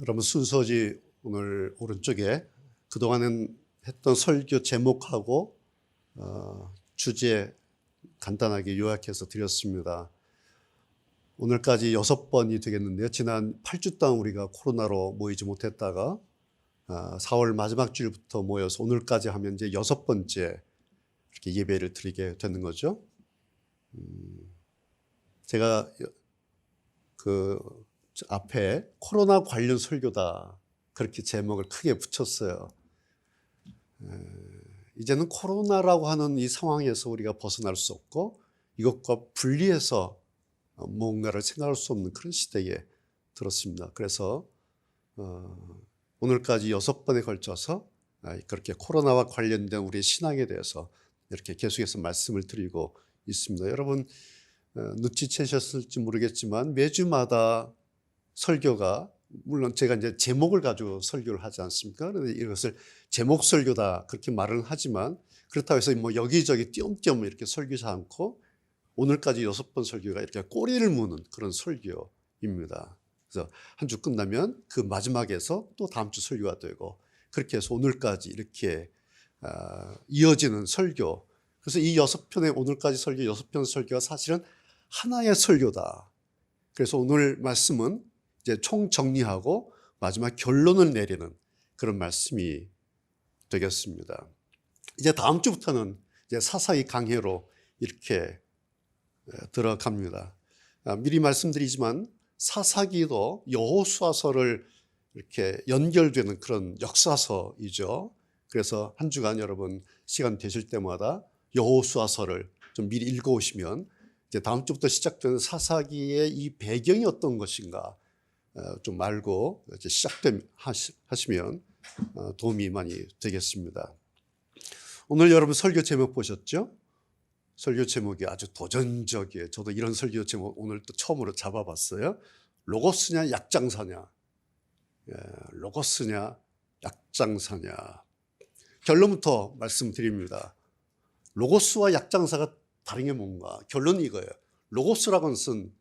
여러분 순서지 오늘 오른쪽에 그동안은 했던 설교 제목하고 주제 간단하게 요약해서 드렸습니다. 오늘까지 6번이 되겠는데요. 지난 8주 동안 우리가 코로나로 모이지 못했다가 4월 마지막 주일부터 모여서 오늘까지 하면 이제 6번째 이렇게 예배를 드리게 되는 거죠. 제가 그 앞에 코로나 관련 설교다 그렇게 제목을 크게 붙였어요. 이제는 코로나라고 하는 이 상황에서 우리가 벗어날 수 없고 이것과 분리해서 뭔가를 생각할 수 없는 그런 시대에 들었습니다. 그래서 오늘까지 6번에 걸쳐서 그렇게 코로나와 관련된 우리의 신앙에 대해서 이렇게 계속해서 말씀을 드리고 있습니다. 여러분 눈치채셨을지 모르겠지만 매주마다 설교가 물론 제가 이제 제목을 가지고 설교를 하지 않습니까? 그런데 이것을 제목 설교다 그렇게 말은 하지만 그렇다고 해서 뭐 여기저기 띄엄띄엄 이렇게 설교하지 않고 오늘까지 6번 설교가 이렇게 꼬리를 무는 그런 설교입니다. 그래서 한 주 끝나면 그 마지막에서 또 다음 주 설교가 되고 그렇게 해서 오늘까지 이렇게 이어지는 설교. 그래서 이 6편의 오늘까지 설교 6편 설교가 사실은 하나의 설교다. 그래서 오늘 말씀은 이제 총 정리하고 마지막 결론을 내리는 그런 말씀이 되겠습니다. 이제 다음 주부터는 이제 사사기 강해로 이렇게 들어갑니다. 미리 말씀드리지만 사사기도 여호수아서를 이렇게 연결되는 그런 역사서이죠. 그래서 한 주간 여러분 시간 되실 때마다 여호수아서를 좀 미리 읽어오시면 이제 다음 주부터 시작되는 사사기의 이 배경이 어떤 것인가 좀 알고 이제 시작하시면 도움이 많이 되겠습니다. 오늘 여러분 설교 제목 보셨죠? 설교 제목이 아주 도전적이에요. 저도 이런 설교 제목 오늘 또 처음으로 잡아봤어요. 로고스냐 약장사냐. 로고스냐 약장사냐. 결론부터 말씀드립니다. 로고스와 약장사가 다른 게 뭔가? 결론이 이거예요. 로고스라고는 쓴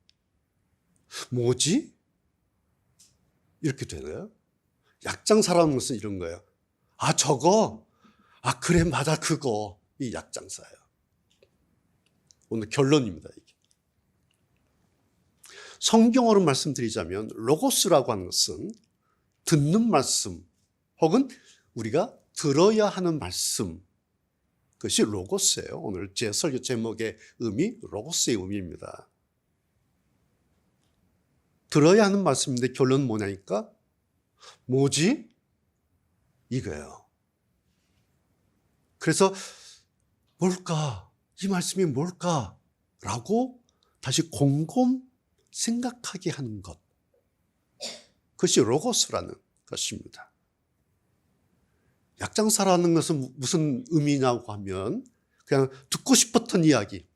뭐지? 이렇게 되나요? 약장사라는 것은 이런 거예요. 아 저거? 아 그래 맞아 그거. 이 약장사예요. 오늘 결론입니다. 이게. 성경어로 말씀드리자면 로고스라고 하는 것은 듣는 말씀 혹은 우리가 들어야 하는 말씀 그것이 로고스예요. 오늘 제 설교 제목의 의미 로고스의 의미입니다. 들어야 하는 말씀인데 결론은 뭐냐니까 뭐지? 이거예요. 그래서 뭘까? 이 말씀이 뭘까? 라고 다시 곰곰 생각하게 하는 것. 그것이 로고스라는 것입니다. 약장사라는 것은 무슨 의미냐고 하면 그냥 듣고 싶었던 이야기.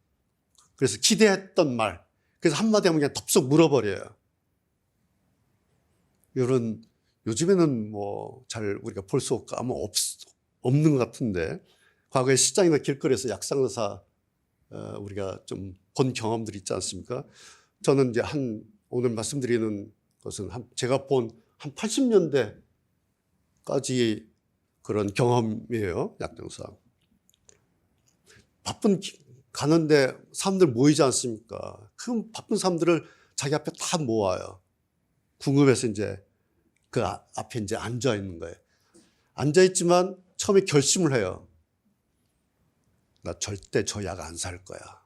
그래서 기대했던 말. 그래서 한마디 하면 그냥 덥석 물어버려요. 이런 요즘에는 뭐 잘 우리가 볼 수 없고 아마 없는 것 같은데 과거에 시장이나 길거리에서 약장사 우리가 좀 본 경험들이 있지 않습니까? 저는 이제 오늘 말씀드리는 것은 제가 본 한 80년대까지 그런 경험이에요. 약장사. 가는데 사람들 모이지 않습니까? 그 바쁜 사람들을 자기 앞에 다 모아요. 궁금해서 이제 그 앞에 이제 앉아 있는 거예요. 앉아 있지만 처음에 결심을 해요. 나 절대 저 약 안 살 거야.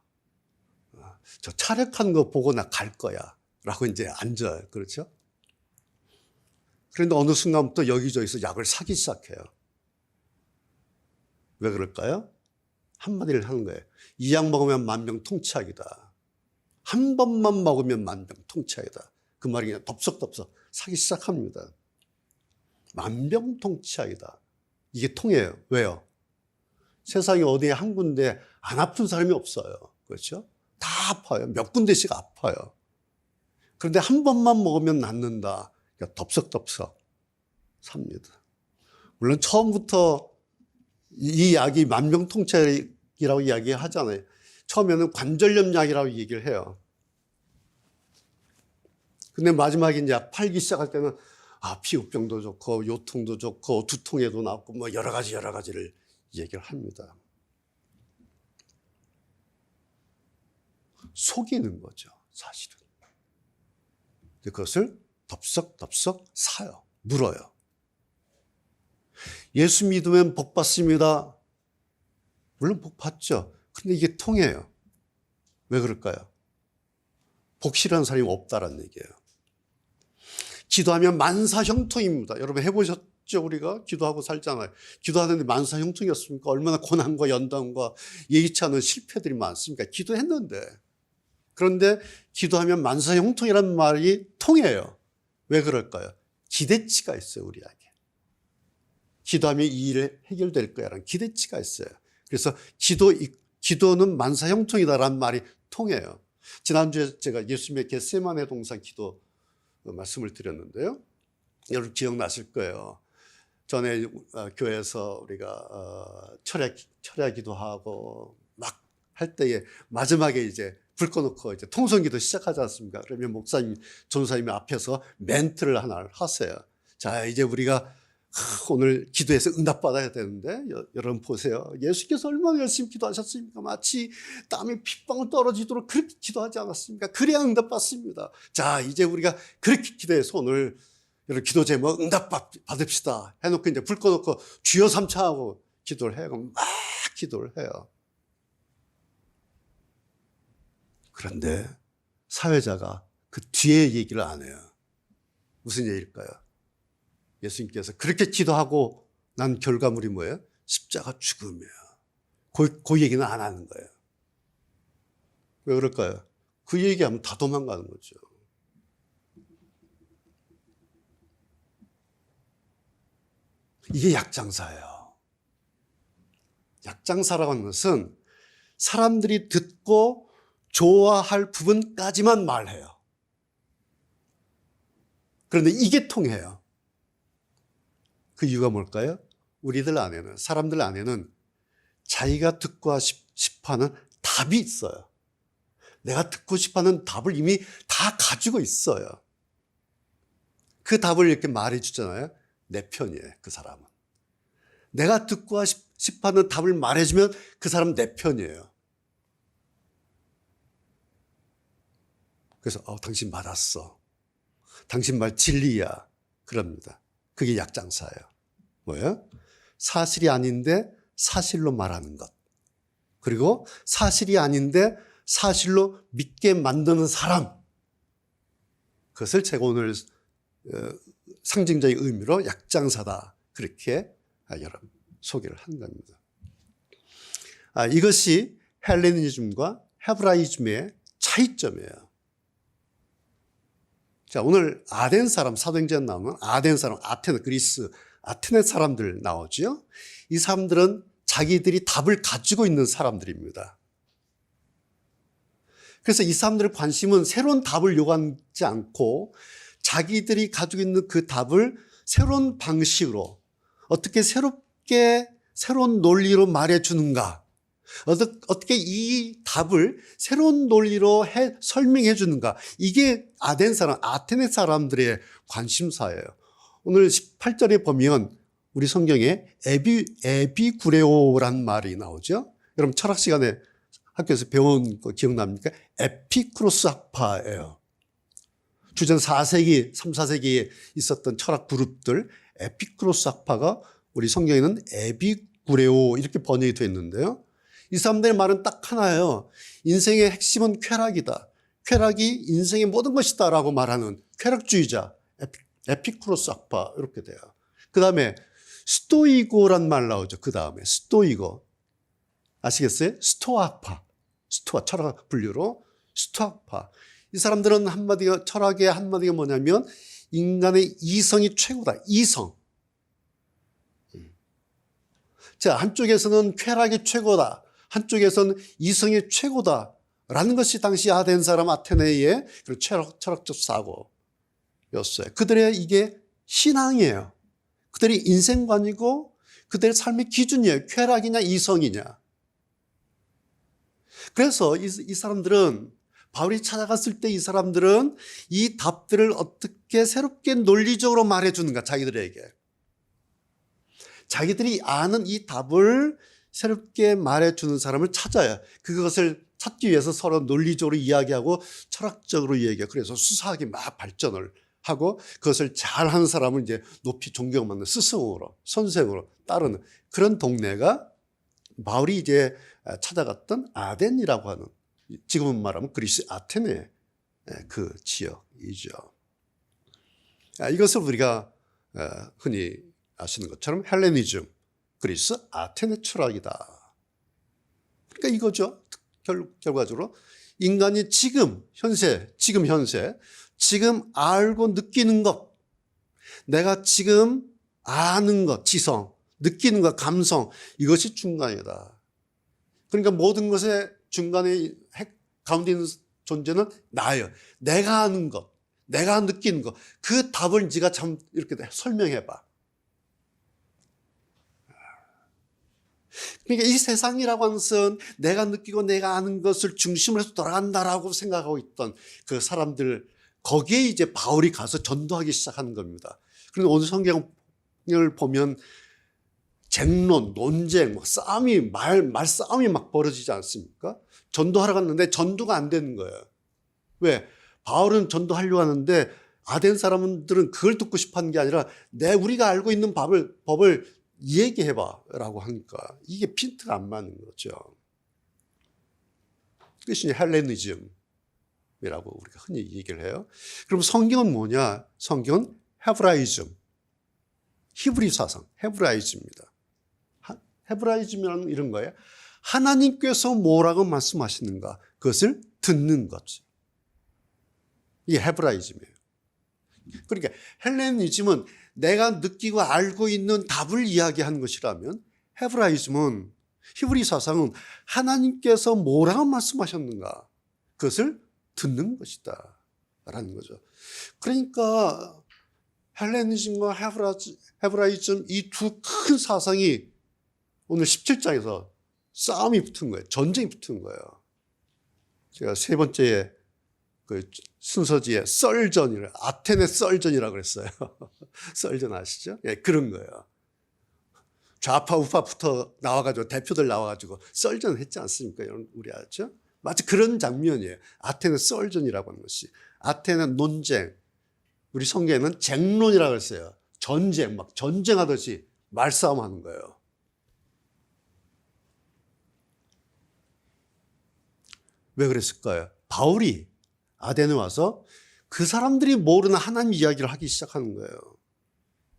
저 촬영하는 거 보고 나 갈 거야. 라고 이제 앉아요. 그렇죠? 그런데 어느 순간부터 여기저기서 약을 사기 시작해요. 왜 그럴까요? 한마디를 하는 거예요. 이 약 먹으면 만병통치약이다. 한 번만 먹으면 만병통치약이다. 그 말이 그냥 덥석덥석 사기 시작합니다. 만병통치약이다. 이게 통해요. 왜요? 세상에 어디에 한 군데 안 아픈 사람이 없어요. 그렇죠? 다 아파요. 몇 군데씩 아파요. 그런데 한 번만 먹으면 낫는다. 그러니까 덥석덥석 삽니다. 물론 처음부터 이 약이 만병통치약이라고 이야기하잖아요. 처음에는 관절염 약이라고 얘기를 해요. 근데 마지막에 이제 약 팔기 시작할 때는 피부병도 좋고 요통도 좋고 두통에도 낫고 뭐 여러 가지를 얘기를 합니다. 속이는 거죠, 사실은. 그것을 덥석덥석 사요. 물어요. 예수 믿으면 복 받습니다. 물론 복 받죠. 근데 이게 통해요. 왜 그럴까요? 복 싫어하는 사람이 없다라는 얘기예요. 기도하면 만사형통입니다. 여러분 해보셨죠? 우리가 기도하고 살잖아요. 기도하는데 만사형통이었습니까? 얼마나 고난과 연단과 예기치 않은 실패들이 많습니까? 기도했는데. 그런데 기도하면 만사형통이라는 말이 통해요. 왜 그럴까요? 기대치가 있어요, 우리에게. 기도하면 이 일이 해결될 거야 라는 기대치가 있어요. 그래서 기도는 만사형통이다라는 말이 통해요. 지난주에 제가 예수님의 겟세마네 동산 기도 말씀을 드렸는데요. 여러분 기억나실 거예요. 전에 교회에서 우리가 철야 기도하고 막 할 때에 마지막에 이제 불 꺼놓고 이제 통성기도 시작하지 않습니까? 그러면 목사님, 전사님이 앞에서 멘트를 하나를 하세요. 자, 이제 우리가 오늘 기도해서 응답받아야 되는데 여러분 보세요. 예수께서 얼마나 열심히 기도하셨습니까? 마치 땀이 핏방울 떨어지도록 그렇게 기도하지 않았습니까? 그래야 응답받습니다. 자, 이제 우리가 그렇게 기도해서 오늘 여러분 기도 제목 응답받읍시다 해놓고 이제 불 꺼놓고 주여 삼창하고 기도를 해요. 막 기도를 해요. 그런데 사회자가 그 뒤에 얘기를 안 해요. 무슨 얘기일까요? 예수님께서 그렇게 기도하고 난 결과물이 뭐예요? 십자가 죽음이에요. 그 얘기는 안 하는 거예요. 왜 그럴까요? 그 얘기하면 다 도망가는 거죠. 이게 약장사예요. 약장사라고 하는 것은 사람들이 듣고 좋아할 부분까지만 말해요. 그런데 이게 통해요. 그 이유가 뭘까요? 우리들 안에는, 사람들 안에는 자기가 듣고 싶어하는 답이 있어요. 내가 듣고 싶어하는 답을 이미 다 가지고 있어요. 그 답을 이렇게 말해 주잖아요. 내 편이에요, 그 사람은. 내가 듣고 싶어하는 답을 말해주면 그 사람은 내 편이에요. 그래서 당신 맞았어. 당신 말 진리야. 그럽니다. 그게 약장사예요. 뭐예요? 사실이 아닌데 사실로 말하는 것. 그리고 사실이 아닌데 사실로 믿게 만드는 사람. 그것을 제가 오늘 상징적인 의미로 약장사다. 그렇게 여러분 소개를 한 겁니다. 이것이 헬레니즘과 헤브라이즘의 차이점이에요. 자, 오늘 아덴 사람, 사도행전 나오면 아덴 사람, 아테네, 그리스, 아테네 사람들 나오죠. 이 사람들은 자기들이 답을 가지고 있는 사람들입니다. 그래서 이 사람들의 관심은 새로운 답을 요구하지 않고 자기들이 가지고 있는 그 답을 새로운 방식으로 어떻게 새로운 논리로 말해주는가, 어떻게 이 답을 새로운 논리로 설명해 주는가. 이게 아덴 사람, 아테네 사람들의 관심사예요. 오늘 18절에 보면 우리 성경에 에비구레오라는 말이 나오죠. 여러분 철학 시간에 학교에서 배운 거 기억납니까? 에피쿠로스 학파예요. 주전 4세기, 3, 4세기에 있었던 철학 그룹들, 에피쿠로스 학파가 우리 성경에는 에비구레오 이렇게 번역이 되어 있는데요. 이 사람들의 말은 딱 하나예요. 인생의 핵심은 쾌락이다. 쾌락이 인생의 모든 것이다 라고 말하는 쾌락주의자, 에피쿠로스 학파 이렇게 돼요. 그 다음에 스토이고란 말 나오죠. 그 다음에 스토이고. 아시겠어요? 스토아파. 스토아 철학 분류로 스토아파. 이 사람들은 한마디가, 철학의 한마디가 뭐냐면 인간의 이성이 최고다. 이성. 자, 한쪽에서는 쾌락이 최고다. 한쪽에서는 이성이 최고다라는 것이 당시 아덴 사람 아테네의 철학적 사고였어요. 그들의 이게 신앙이에요. 그들의 인생관이고 그들의 삶의 기준이에요. 쾌락이냐 이성이냐. 그래서 이 사람들은 바울이 찾아갔을 때 이 사람들은 이 답들을 어떻게 새롭게 논리적으로 말해주는가, 자기들에게. 자기들이 아는 이 답을 새롭게 말해주는 사람을 찾아야, 그것을 찾기 위해서 서로 논리적으로 이야기하고 철학적으로 이야기하고, 그래서 수사학이 막 발전을 하고 그것을 잘하는 사람을 이제 높이 존경받는 스승으로, 선생으로 따르는 그런 동네가 바울이 이제 찾아갔던 아덴이라고 하는, 지금은 말하면 그리스 아테네 그 지역이죠. 이것을 우리가 흔히 아시는 것처럼 헬레니즘, 그리스 아테네 철학이다. 그러니까 이거죠. 결과적으로 인간이 지금 현세, 지금 알고 느끼는 것, 내가 지금 아는 것, 지성, 느끼는 것, 감성, 이것이 중간이다. 그러니까 모든 것의 중간에 가운데 있는 존재는 나예요. 내가 아는 것, 내가 느끼는 것, 그 답을 네가 참 이렇게 설명해봐. 그러니까 이 세상이라고 하는 것은 내가 느끼고 내가 아는 것을 중심으로 해서 돌아간다라고 생각하고 있던 그 사람들, 거기에 이제 바울이 가서 전도하기 시작하는 겁니다. 그런데 오늘 성경을 보면 쟁론, 논쟁, 싸움이, 말싸움이 막 벌어지지 않습니까? 전도하러 갔는데 전도가 안 되는 거예요. 왜? 바울은 전도하려고 하는데 아덴 사람들은 그걸 듣고 싶어 하는 게 아니라 우리가 알고 있는 법을 얘기해봐 라고 하니까 이게 핀트가 안 맞는 거죠. 그것이 헬레니즘이라고 우리가 흔히 얘기를 해요. 그럼 성경은 뭐냐? 성경은 헤브라이즘, 히브리 사상, 헤브라이즘입니다. 헤브라이즘이라는 이런 거예요. 하나님께서 뭐라고 말씀하시는가, 그것을 듣는 거죠. 이게 헤브라이즘이에요. 그러니까 헬레니즘은 내가 느끼고 알고 있는 답을 이야기하는 것이라면, 헤브라이즘은, 히브리 사상은 하나님께서 뭐라고 말씀하셨는가, 그것을 듣는 것이다 라는 거죠. 그러니까 헬레니즘과 헤브라이즘, 이 두 큰 사상이 오늘 17장에서 싸움이 붙은 거예요. 전쟁이 붙은 거예요. 제가 세 번째 그 순서지에 썰전이라, 아테네 썰전이라고 그랬어요. 썰전 아시죠? 예, 그런 거예요. 좌파 우파부터 나와가지고, 대표들 나와가지고 썰전 했지 않습니까? 우리 알죠? 마치 그런 장면이에요. 아테네 썰전이라고 하는 것이. 아테네 논쟁, 우리 성경에는 쟁론이라고 했어요. 전쟁, 막 전쟁하듯이 말싸움하는 거예요. 왜 그랬을까요? 바울이 아덴에 와서 그 사람들이 모르는 하나님 이야기를 하기 시작하는 거예요.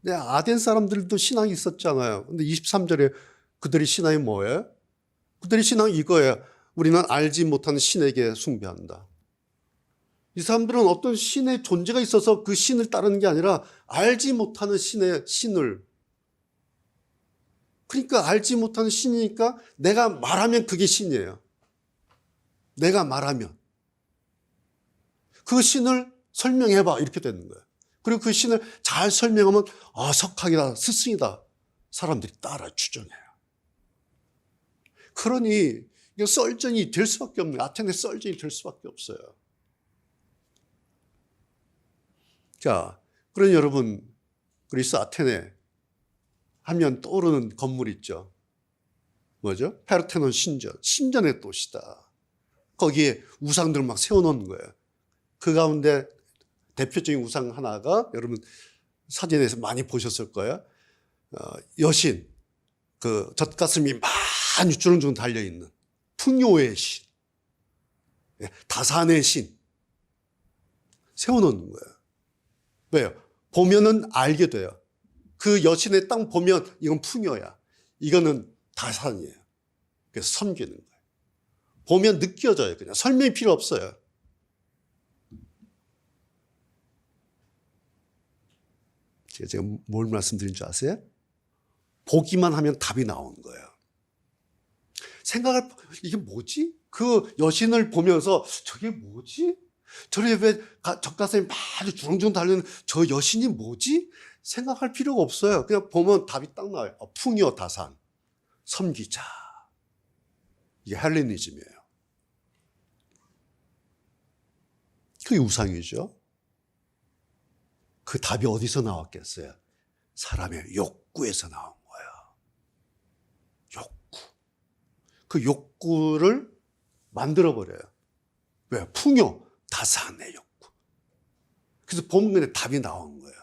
근데 아덴 사람들도 신앙이 있었잖아요. 근데 23절에 그들의 신앙이 뭐예요? 그들의 신앙이 이거예요. 우리는 알지 못하는 신에게 숭배한다. 이 사람들은 어떤 신의 존재가 있어서 그 신을 따르는 게 아니라 알지 못하는 신을, 그러니까 알지 못하는 신이니까 내가 말하면 그게 신이에요. 내가 말하면 그 신을 설명해봐 이렇게 되는 거예요. 그리고 그 신을 잘 설명하면 석학이다, 스승이다, 사람들이 따라 추정해요. 그러니 이게 썰전이 될 수밖에 없는, 아테네 썰전이 될 수밖에 없어요. 자, 그러니 여러분, 그리스 아테네 하면 떠오르는 건물 있죠. 뭐죠? 파르테논 신전, 신전의 도시다. 거기에 우상들을 막 세워놓는 거예요. 그 가운데 대표적인 우상 하나가, 여러분 사진에서 많이 보셨을 거예요. 여신, 그 젖가슴이 많이 주렁주렁 달려있는 풍요의 신, 다산의 신 세워놓는 거예요. 왜요? 보면은 알게 돼요. 그 여신의 땅 보면 이건 풍요야, 이거는 다산이에요. 그래서 섬기는 거예요. 보면 느껴져요. 그냥 설명이 필요 없어요. 제가 뭘 말씀드린 줄 아세요? 보기만 하면 답이 나오는 거예요. 이게 뭐지? 그 여신을 보면서 저게 뭐지? 저래 왜 젖가슴이 많이 주렁주렁 달리는 저 여신이 뭐지? 생각할 필요가 없어요. 그냥 보면 답이 딱 나와요. 풍요 다산, 섬기자. 이게 헬레니즘이에요. 그게 우상이죠. 그 답이 어디서 나왔겠어요? 사람의 욕구에서 나온 거예요. 욕구. 그 욕구를 만들어버려요. 왜? 풍요, 다산의 욕구. 그래서 본문에 답이 나온 거예요.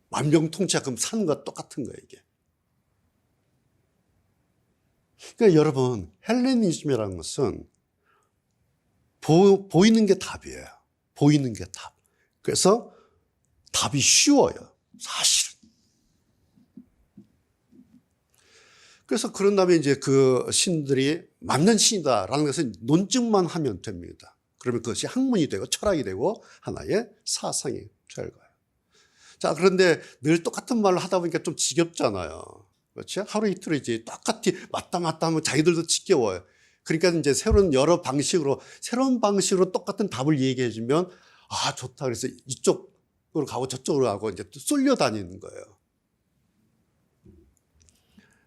만병통치약 그럼 사는 것과 똑같은 거예요, 이게. 그러니까 여러분, 헬레니즘이라는 것은 보이는 게 답이에요. 보이는 게 답. 그래서 답이 쉬워요, 사실은. 그래서 그런 다음에 이제 그 신들이 맞는 신이다라는 것은 논증만 하면 됩니다. 그러면 그것이 학문이 되고 철학이 되고 하나의 사상이 될 거예요. 자, 그런데 늘 똑같은 말을 하다 보니까 좀 지겹잖아요. 그렇죠? 하루 이틀 이제 똑같이 맞다 하면 자기들도 지겨워요. 그러니까 이제 새로운 방식으로 똑같은 답을 얘기해 주면 아, 좋다. 그래서 이쪽으로 가고 저쪽으로 가고 이제 또 쏠려 다니는 거예요.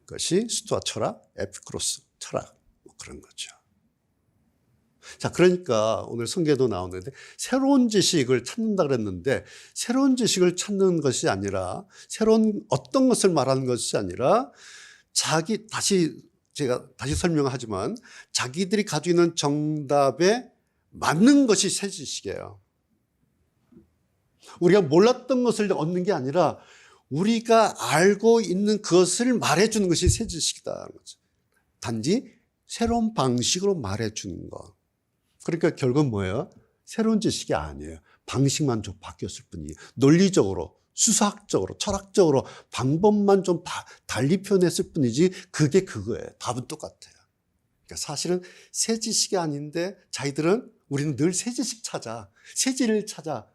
그것이 스토아 철학, 에피쿠로스 철학, 뭐 그런 거죠. 자, 그러니까 오늘 성경에도 나오는데 새로운 지식을 찾는다 그랬는데 새로운 지식을 찾는 것이 아니라 새로운 어떤 것을 말하는 것이 아니라 제가 다시 설명하지만 자기들이 가지고 있는 정답에 맞는 것이 새 지식이에요. 우리가 몰랐던 것을 얻는 게 아니라 우리가 알고 있는 것을 말해주는 것이 새 지식이다. 단지 새로운 방식으로 말해주는 것. 그러니까 결국은 뭐예요? 새로운 지식이 아니에요. 방식만 좀 바뀌었을 뿐이에요. 논리적으로, 수사학적으로, 철학적으로 방법만 좀 달리 표현했을 뿐이지 그게 그거예요. 답은 똑같아요. 그러니까 사실은 새 지식이 아닌데 자기들은 우리는 늘 새 지식 찾아, 새 진리를 찾아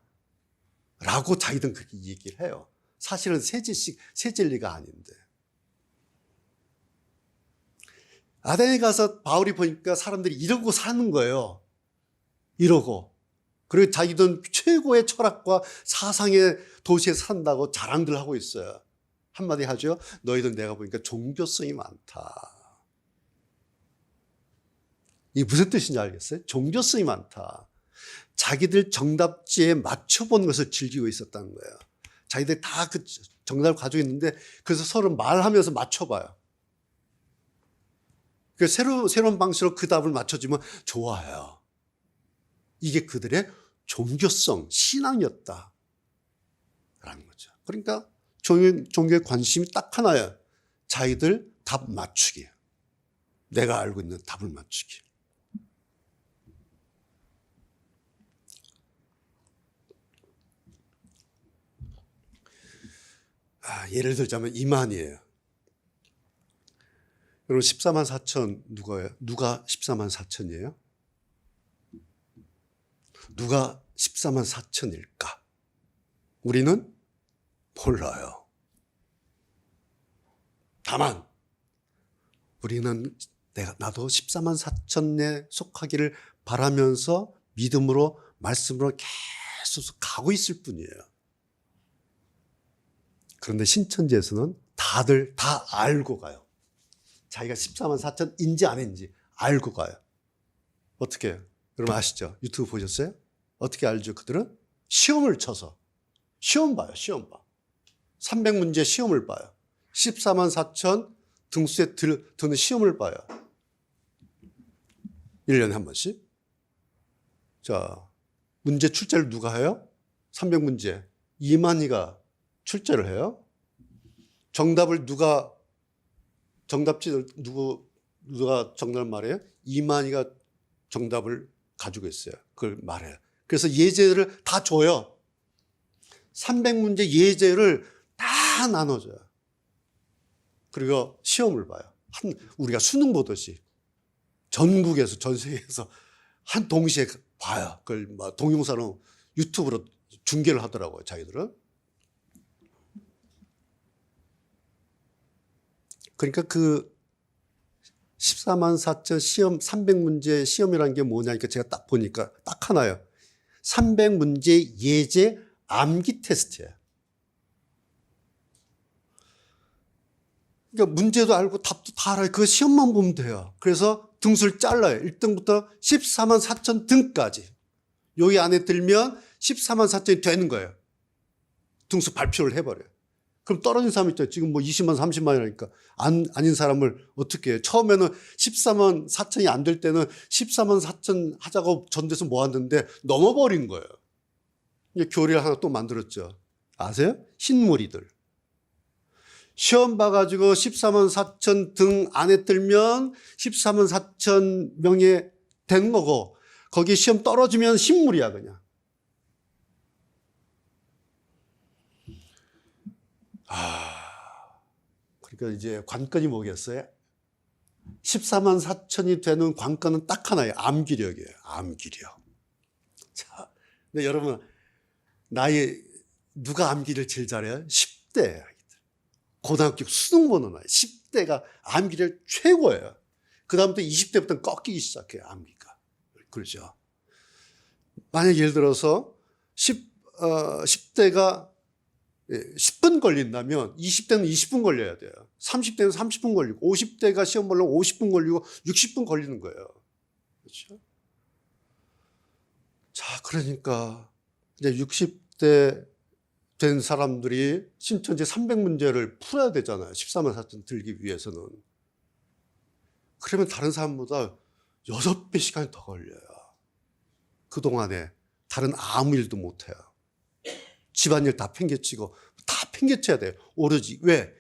라고 자기들은 그렇게 얘기를 해요. 사실은 새 지식, 새 진리가 아닌데. 아덴에 가서 바울이 보니까 사람들이 이러고 사는 거예요. 이러고. 그리고 자기들은 최고의 철학과 사상의 도시에 산다고 자랑들 하고 있어요. 한마디 하죠. 너희들 내가 보니까 종교성이 많다. 이게 무슨 뜻인지 알겠어요? 종교성이 많다. 자기들 정답지에 맞춰보는 것을 즐기고 있었다는 거예요. 자기들이 다 그 정답을 가지고 있는데 그래서 서로 말하면서 맞춰봐요. 새로운 방식으로 그 답을 맞춰주면 좋아요. 이게 그들의 종교성, 신앙이었다. 라는 거죠. 그러니까 종교의 관심이 딱 하나예요. 자기들 답 맞추기. 내가 알고 있는 답을 맞추기. 예를 들자면 이만희예요. 여러분 14만 4천 누가예요? 누가 14만 4천이에요? 누가 14만 4천일까? 우리는 몰라요. 다만 우리는 나도 14만 4천에 속하기를 바라면서 믿음으로 말씀으로 계속 가고 있을 뿐이에요. 그런데 신천지에서는 다들 다 알고 가요. 자기가 14만 4천인지 아닌지 알고 가요. 어떻게 해요? 여러분 아시죠? 유튜브 보셨어요? 어떻게 알죠? 그들은 시험을 쳐서 시험 봐요. 시험 봐. 300문제 시험을 봐요. 14만 4천 등수에 드는 시험을 봐요. 1년에 한 번씩. 자, 문제 출제를 누가 해요? 300문제. 이만희가 출제를 해요. 정답을 누가 정답을 말해요? 이만희가 정답을 가지고 있어요. 그걸 말해요. 그래서 예제를 다 줘요. 300문제 예제를 다 나눠줘요. 그리고 시험을 봐요. 우리가 수능 보듯이 전국에서 전 세계에서 한 동시에 봐요. 그걸 동영상으로 유튜브로 중계를 하더라고요. 자기들은. 그러니까 그 14만 4천 시험 300문제 시험이라는 게 뭐냐니까 제가 딱 보니까 딱 하나요. 300문제 예제 암기 테스트예요. 그러니까 문제도 알고 답도 다 알아요. 그 시험만 보면 돼요. 그래서 등수를 잘라요. 1등부터 14만 4천 등까지. 여기 안에 들면 14만 4천이 되는 거예요. 등수 발표를 해버려요. 그럼 떨어진 사람 있죠. 지금 뭐 20만, 30만이라니까. 아닌 사람을 어떻게 해요? 처음에는 14만 4천이 안 될 때는 14만 4천 하자고 전대에서 모았는데 넘어버린 거예요. 이제 교리를 하나 또 만들었죠. 아세요? 흰무리들. 시험 봐가지고 14만 4천 등 안에 들면 14만 4천 명이 되는 거고, 거기 시험 떨어지면 흰물이야, 그냥. 그러니까 이제 관건이 뭐겠어요? 14만 4천이 되는 관건은 딱 하나예요. 암기력이에요. 암기력. 자, 근데 여러분, 누가 암기를 제일 잘해요? 10대. 고등학교 수능 보는 아이. 10대가 암기력 최고예요. 그 다음부터 20대부터는 꺾이기 시작해요. 암기가. 그렇죠. 만약 예를 들어서 10대가 10분 걸린다면 20대는 20분 걸려야 돼요. 30대는 30분 걸리고 50대가 시험 보려면 50분 걸리고 60분 걸리는 거예요. 그렇죠? 자, 그러니까 이제 60대 된 사람들이 신천지 300문제를 풀어야 되잖아요. 14만 4천 들기 위해서는. 그러면 다른 사람보다 6배 시간이 더 걸려요. 그동안에 다른 아무 일도 못해요. 집안일 다 팽개치고 다 팽개쳐야 돼요. 오로지 왜?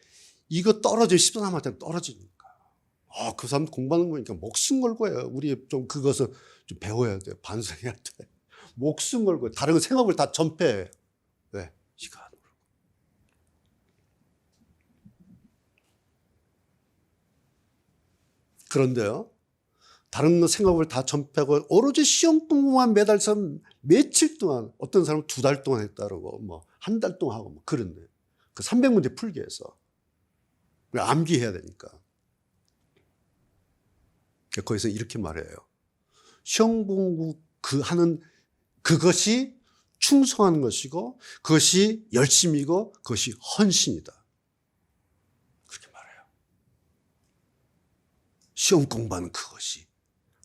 이거 떨어져 14만 4천 떨어지니까. 그 사람 공부하는 거니까 목숨 걸고 해요. 우리 좀 그것을 좀 배워야 돼요. 반성해야 돼. 목숨 걸고 다른 생업을 다 전폐해요. 왜? 시간으로. 그런데요, 다른 생업을 다 전폐하고 오로지 시험 공부만 매달 며칠 동안, 어떤 사람은 2달 동안 했다 그러고 뭐 한 달 동안 하고 뭐 그런데 그 300문제 풀기 위해서 암기해야 되니까. 거기서 이렇게 말해요. 시험 공부 하는 그것이 충성하는 것이고, 그것이 열심이고, 그것이 헌신이다. 그렇게 말해요. 시험 공부하는 그것이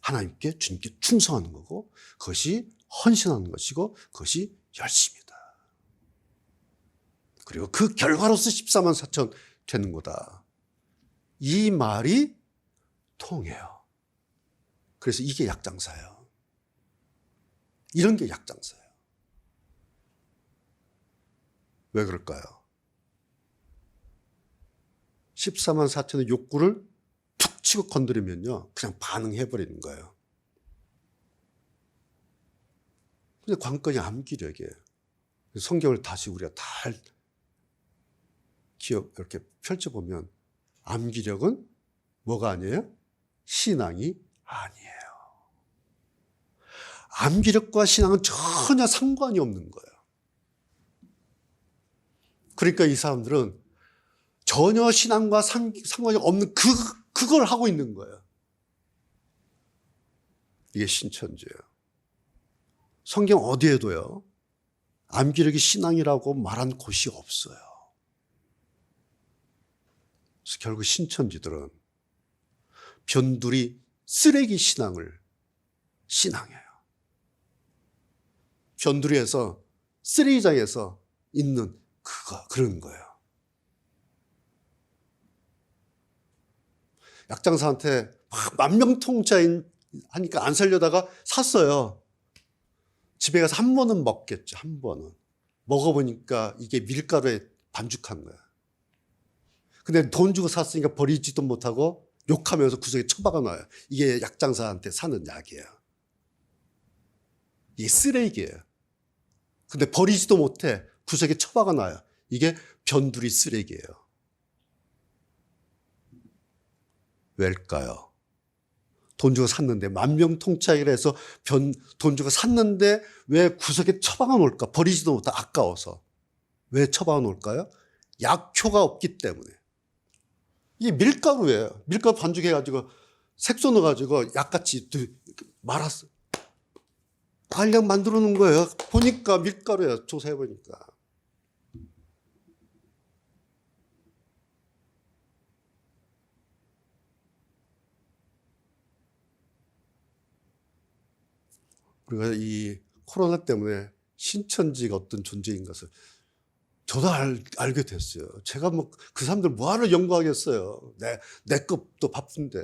하나님께, 주님께 충성하는 거고, 그것이 헌신하는 것이고, 그것이 열심이다. 그리고 그 결과로서 14만 4천 되는 거다. 이 말이 통해요. 그래서 이게 약장사예요. 이런 게 약장사예요. 왜 그럴까요? 14만 4천의 욕구를 툭 치고 건드리면요, 그냥 반응해버리는 거예요. 근데 관건이 암기력이에요. 성경을 다시 우리가 다 이렇게 펼쳐보면 암기력은 뭐가 아니에요? 신앙이 아니에요. 암기력과 신앙은 전혀 상관이 없는 거예요. 그러니까 이 사람들은 전혀 신앙과 상관이 없는 그걸 하고 있는 거예요. 이게 신천지예요. 성경 어디에도요, 암기력이 신앙이라고 말한 곳이 없어요. 그래서 결국 신천지들은 변두리 쓰레기 신앙을 신앙해요. 변두리에서, 쓰레기장에서 있는 그런 거예요. 약장사한테 막 만명통치하니까 안 살려다가 샀어요. 집에 가서 한 번은 먹겠죠. 한 번은. 먹어보니까 이게 밀가루에 반죽한 거야. 근데 돈 주고 샀으니까 버리지도 못하고 욕하면서 구석에 처박아 놔요. 이게 약장사한테 사는 약이에요. 이게 쓰레기예요. 근데 버리지도 못해. 구석에 처박아 놔요. 이게 변두리 쓰레기예요. 왜일까요? 돈 주고 샀는데, 만명통치하기로 해서 돈 주고 샀는데 왜 구석에 처박아 놓을까? 버리지도 못해. 아까워서. 왜 처박아 놓을까요? 약효가 없기 때문에. 이게 밀가루예요. 밀가루 반죽해가지고 색소 넣어가지고 약같이 말았어. 알약 만들어 놓은 거예요. 보니까 밀가루예요. 조사해보니까. 우리가 이 코로나 때문에 신천지가 어떤 존재인 것을 저도 알게 됐어요. 제가 뭐 그 사람들 뭐하러 연구하겠어요. 내 것도 바쁜데.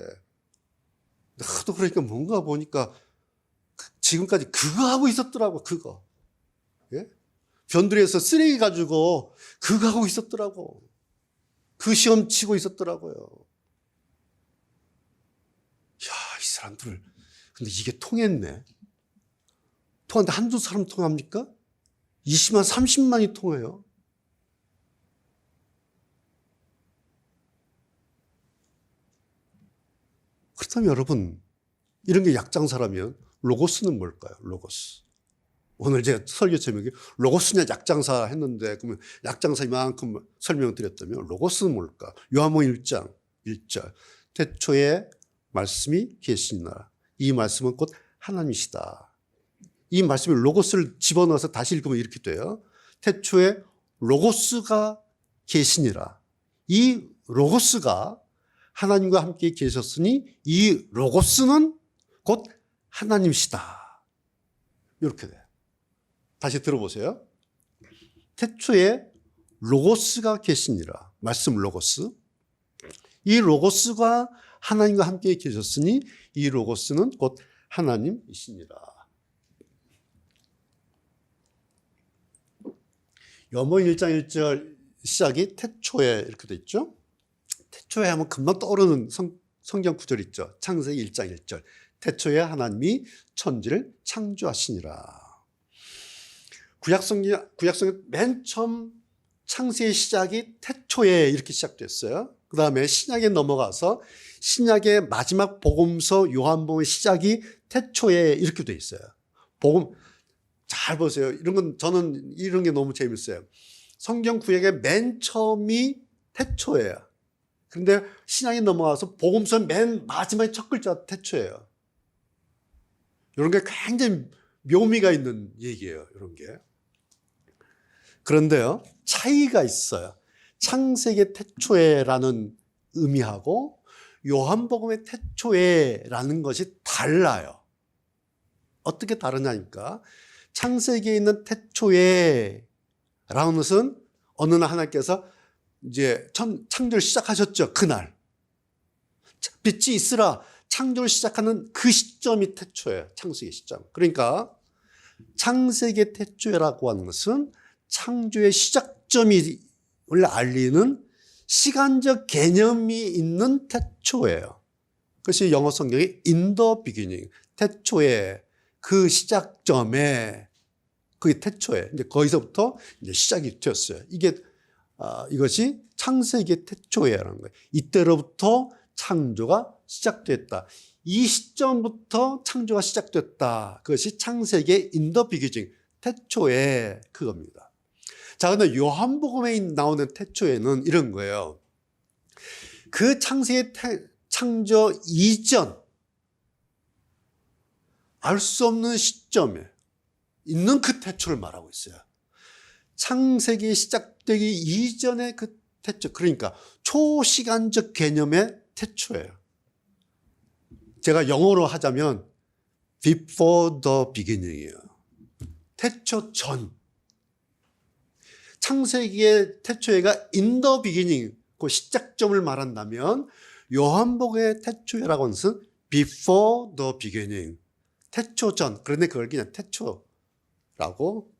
하도 그러니까 뭔가 보니까 지금까지 그거 하고 있었더라고, 그거. 예? 변두리에서 쓰레기 가지고 그거 하고 있었더라고. 그 시험 치고 있었더라고요. 야, 이 사람들. 근데 이게 통했네. 통하는데 한두 사람 통합니까? 20만, 30만이 통해요. 그렇다면 여러분, 이런 게 약장사라면 로고스는 뭘까요? 로고스. 오늘 제가 설교 제목이 로고스냐 약장사 했는데 그러면 약장사 이만큼 설명을 드렸다면 로고스는 뭘까? 요한복음 1장 1절. 태초에 말씀이 계시니라. 이 말씀은 곧 하나님이시다. 이 말씀에 로고스를 집어넣어서 다시 읽으면 이렇게 돼요. 태초에 로고스가 계시니라. 이 로고스가 하나님과 함께 계셨으니 이 로고스는 곧 하나님이시다. 이렇게 돼요. 다시 들어보세요. 태초에 로고스가 계시니라. 말씀 로고스. 이 로고스가 하나님과 함께 계셨으니 이 로고스는 곧 하나님이시니라. 요한복음 1장 1절 시작이 태초에 이렇게 돼 있죠. 태초에 하면 금방 떠오르는 성경 구절 있죠. 창세기 1장 1절. 태초에 하나님이 천지를 창조하시니라. 구약성경 맨 처음 창세의 시작이 태초에 이렇게 시작됐어요. 그 다음에 신약에 넘어가서 신약의 마지막 복음서 요한복음의 시작이 태초에 이렇게 돼 있어요. 복음 잘 보세요. 이런 건 저는 이런 게 너무 재밌어요. 성경 구약의 맨 처음이 태초예요. 그런데 신약에 넘어가서 복음서 맨 마지막에 첫 글자가 태초예요. 이런 게 굉장히 묘미가 있는 얘기예요. 이런 게. 그런데요, 차이가 있어요. 창세기 태초에라는 의미하고 요한복음의 태초에라는 것이 달라요. 어떻게 다르냐니까. 창세기에 있는 태초에라는 것은 어느 날 하나님께서 이제 창조를 시작하셨죠. 그날. 빛이 있으라 창조를 시작하는 그 시점이 태초예요. 창세기 시점. 그러니까 창세기 태초라고 하는 것은 창조의 시작점을 알리는 시간적 개념이 있는 태초예요. 그것이 영어 성경이 in the beginning, 태초에 그 시작점에 그게 태초에 이제 거기서부터 이제 시작이 되었어요. 이것이 창세기 태초에라는 거예요. 이때로부터 창조가 시작됐다. 이 시점부터 창조가 시작됐다. 그것이 창세기의 in the beginning, 태초에 그겁니다. 자, 근데 요한복음에 나오는 태초에는 이런 거예요. 그 창세기 창조 이전, 알 수 없는 시점에 있는 그 태초를 말하고 있어요. 창세기 시작되기 이전의 그 태초, 그러니까 초시간적 개념의 태초예요. 제가 영어로 하자면 before the beginning이에요. 태초 전. 창세기의 태초에가 in the beginning, 그 시작점을 말한다면 요한복음의 태초라고 하는 것은 before the beginning, 태초 전. 그런데 그걸 그냥 태초라고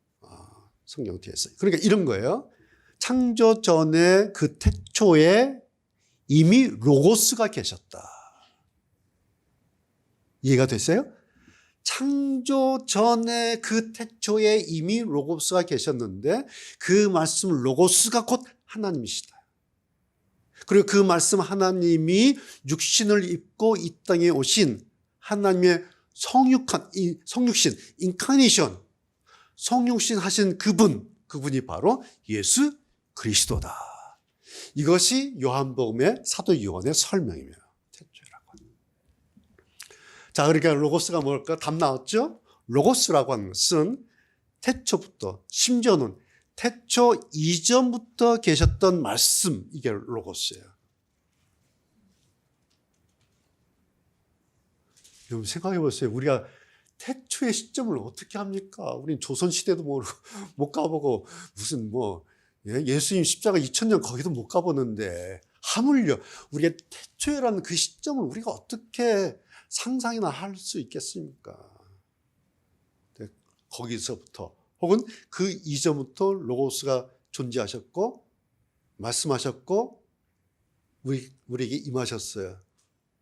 성경 뒤에 써요. 그러니까 이런 거예요. 창조 전에 그 태초에 이미 로고스가 계셨다. 이해가 됐어요? 창조 전에 그 태초에 이미 로고스가 계셨는데 그 말씀 로고스가 곧 하나님이시다. 그리고 그 말씀 하나님이 육신을 입고 이 땅에 오신 하나님의 성육신, 인카네이션, 성육신 하신 그분이 바로 예수 그리스도다. 이것이 요한복음의 사도 요한의 설명입니다. 태초라고 하는. 자, 그러니까 로고스가 뭘까? 답 나왔죠? 로고스라고 하는 것은 태초부터, 심지어는 태초 이전부터 계셨던 말씀, 이게 로고스예요. 여러분 생각해 보세요. 우리가 태초의 시점을 어떻게 합니까? 우린 조선시대도 모르고 못 가보고 무슨 예수님 십자가 2000년 거기도 못 가보는데 하물며 우리가 태초라는 그 시점을 우리가 어떻게 상상이나 할 수 있겠습니까? 거기서부터 혹은 그 이전부터 로고스가 존재하셨고 말씀하셨고 우리에게 임하셨어요.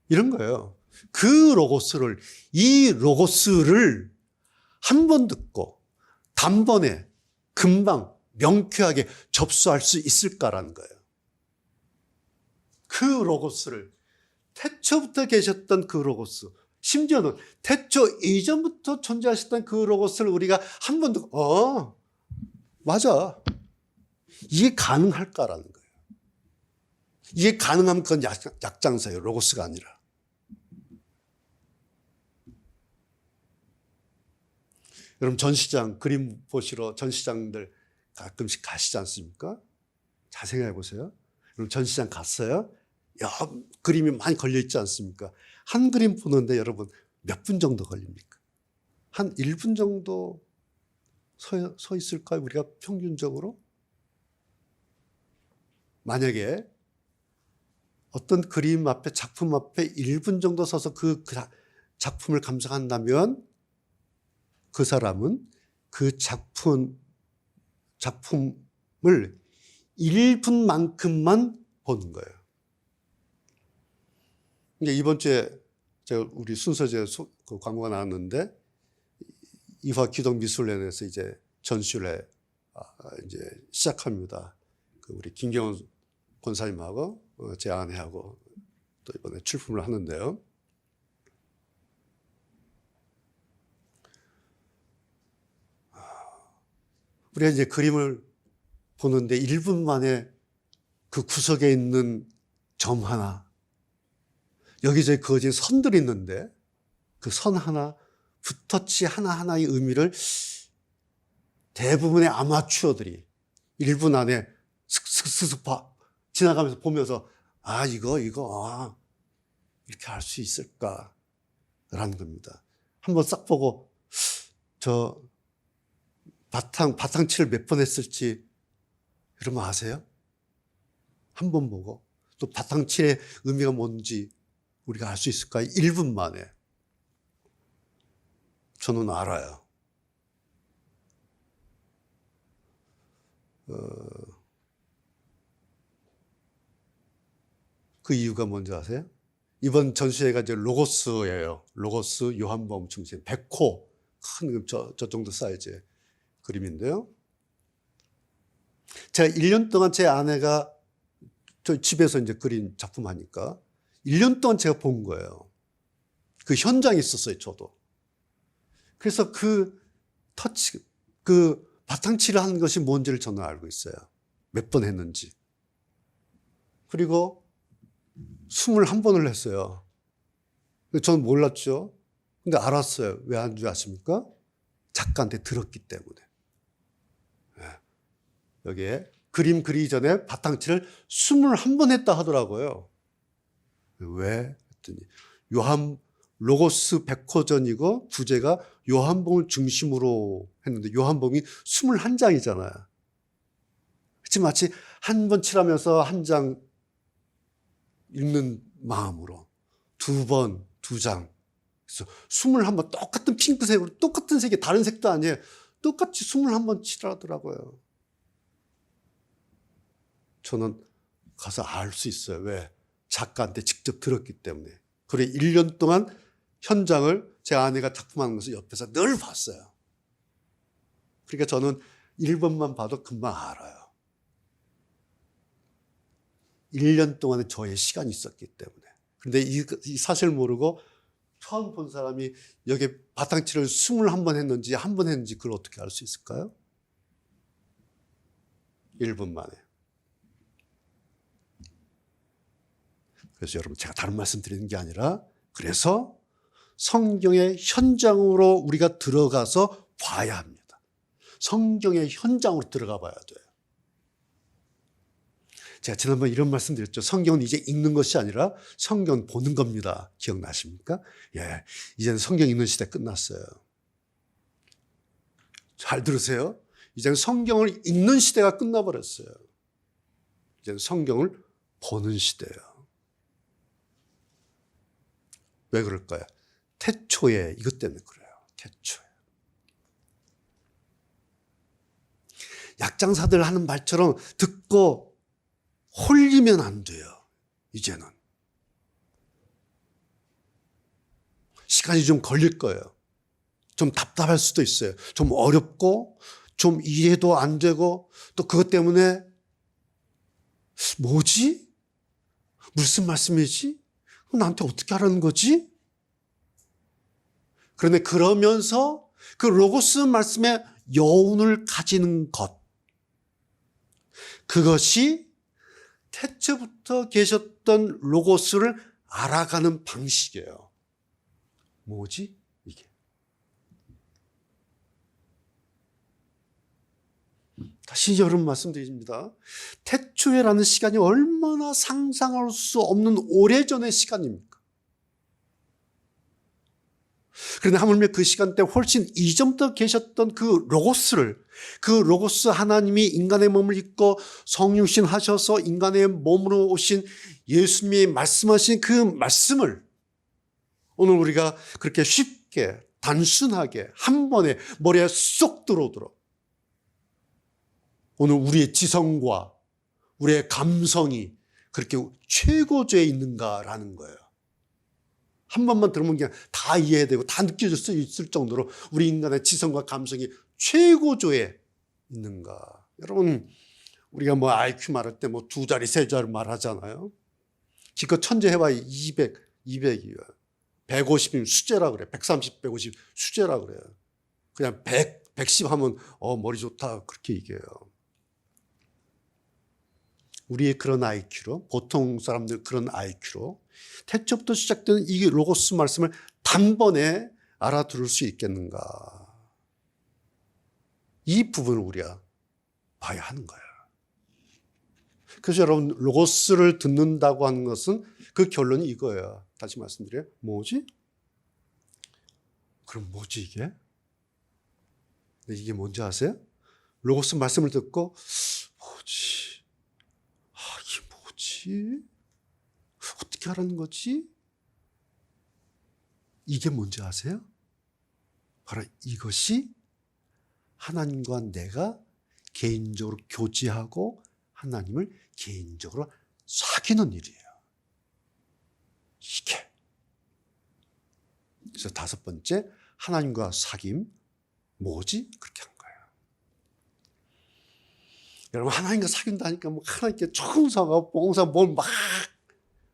이런 거예요. 이 로고스를 한 번 듣고 단번에 금방 명쾌하게 접수할 수 있을까라는 거예요. 그 로고스를 태초부터 계셨던 그 로고스, 심지어는 태초 이전부터 존재하셨던 그 로고스를 우리가 한 번 듣고 맞아. 이게 가능할까라는 거예요. 이게 가능하면 그건 약장사예요. 로고스가 아니라. 여러분 전시장 그림 보시러 전시장들 가끔씩 가시지 않습니까? 잘 생각해 보세요. 여러분 전시장 갔어요? 그림이 많이 걸려 있지 않습니까? 한 그림 보는데 여러분 몇 분 정도 걸립니까? 한 1분 정도 서 있을까요? 우리가 평균적으로? 만약에 어떤 그림 앞에 작품 앞에 1분 정도 서서 그 작품을 감상한다면 그 사람은 그 작품을 1분만큼만 보는 거예요. 이번 주에 우리 순서제 그 광고가 나왔는데 이화 기독미술관에서 이제 전시를 이제 시작합니다. 우리 김경원 권사님하고 제 아내하고 또 이번에 출품을 하는데요. 우리가 이제 그림을 보는데 1분 만에 그 구석에 있는 점 하나, 여기저기 그어진 선들이 있는데 그 선 하나, 붓터치 하나하나의 의미를 대부분의 아마추어들이 1분 안에 슥슥슥슥 지나가면서 보면서 이거 이렇게 할 수 있을까라는 겁니다. 한번 싹 보고 저 바탕칠을 몇 번 했을지 여러분 아세요? 한 번 보고 또 바탕칠의 의미가 뭔지 우리가 알 수 있을까요? 1분 만에. 저는 알아요. 그 이유가 뭔지 아세요? 이번 전시회가 이제 로고스예요. 로고스 요한복음 중심 100호 큰 저 정도 사이즈의 그림인데요. 제가 1년 동안 제 아내가 저 집에서 이제 그린 작품 하니까 1년 동안 제가 본 거예요. 그 현장에 있었어요, 저도. 그래서 그 바탕칠을 하는 것이 뭔지를 저는 알고 있어요. 몇 번 했는지. 그리고 21번을 했어요. 저는 몰랐죠. 근데 알았어요. 왜 안 줄 아십니까? 작가한테 들었기 때문에. 여기에 그림 그리기 전에 바탕칠을 21번 했다 하더라고요. 왜? 했더니 로고스 100호전이고 부제가 요한복음을 중심으로 했는데 요한복음이 21장이잖아요. 그치 마치 한 번 칠하면서 한 장 읽는 마음으로 두 번, 두 장. 그래서 21번 똑같은 핑크색으로 똑같은 색이 다른 색도 아니에요. 똑같이 21번 칠하더라고요. 저는 가서 알 수 있어요. 왜? 작가한테 직접 들었기 때문에. 그래 1년 동안 현장을 제 아내가 작품하는 것을 옆에서 늘 봤어요. 그러니까 저는 1번만 봐도 금방 알아요. 1년 동안의 저의 시간이 있었기 때문에. 그런데 이 사실 모르고 처음 본 사람이 여기 바탕칠을 21번 했는지 한 번 했는지 그걸 어떻게 알 수 있을까요? 1분 만에. 그래서 여러분 제가 다른 말씀 드리는 게 아니라 그래서 성경의 현장으로 우리가 들어가서 봐야 합니다. 성경의 현장으로 들어가 봐야 돼요. 제가 지난번에 이런 말씀 드렸죠. 성경은 이제 읽는 것이 아니라 성경 보는 겁니다. 기억나십니까? 예, 이제는 성경 읽는 시대 끝났어요. 잘 들으세요. 이제는 성경을 읽는 시대가 끝나버렸어요. 이제는 성경을 보는 시대예요. 왜 그럴까요? 태초에 이것 때문에 그래요. 태초에. 약장사들 하는 말처럼 듣고 홀리면 안 돼요. 이제는. 시간이 좀 걸릴 거예요. 좀 답답할 수도 있어요. 좀 어렵고 좀 이해도 안 되고 또 그것 때문에 뭐지? 무슨 말씀이지? 나한테 어떻게 하라는 거지? 그런데 그러면서 그 로고스 말씀의 여운을 가지는 것, 그것이 태초부터 계셨던 로고스를 알아가는 방식이에요. 뭐지? 이게. 다시 여러분 말씀드립니다. 태초에라는 시간이 얼마나 상상할 수 없는 오래전의 시간입니까? 그런데 하물며 그 시간대 훨씬 이전부터 계셨던 그 로고스 하나님이 인간의 몸을 입고 성육신 하셔서 인간의 몸으로 오신 예수님이 말씀하신 그 말씀을 오늘 우리가 그렇게 쉽게 단순하게 한 번에 머리에 쏙 들어오도록 오늘 우리의 지성과 우리의 감성이 그렇게 최고조에 있는가라는 거예요. 한 번만 들으면 그냥 다 이해되고 다 느껴질 수 있을 정도로 우리 인간의 지성과 감성이 최고조에 있는가. 여러분, 우리가 뭐 IQ 말할 때 뭐 2자리, 3자리 말하잖아요. 기껏 천재 해봐야 200이에요. 150이면 수제라 그래. 130, 150 수제라 그래요. 그냥 100, 110 하면 머리 좋다 그렇게 얘기해요. 우리의 그런 IQ로, 보통 사람들 그런 IQ로 태초부터 시작되는 이 로고스 말씀을 단번에 알아들을 수 있겠는가. 이 부분을 우리가 봐야 하는 거예요. 그래서 여러분, 로고스를 듣는다고 하는 것은 그 결론이 이거예요. 다시 말씀드려요. 뭐지? 그럼 뭐지 이게? 이게 뭔지 아세요? 로고스 말씀을 듣고 뭐지? 이게 뭐지? 어떻게 하라는 거지? 이게 뭔지 아세요? 바로 이것이 하나님과 내가 개인적으로 교제하고 하나님을 개인적으로 사귀는 일이에요. 이게. 그래서 5번째, 하나님과 사귐. 뭐지? 그렇게 한 거예요. 여러분, 하나님과 사귄다니까 뭐 하나님께 청소하고 봉사 뭘 막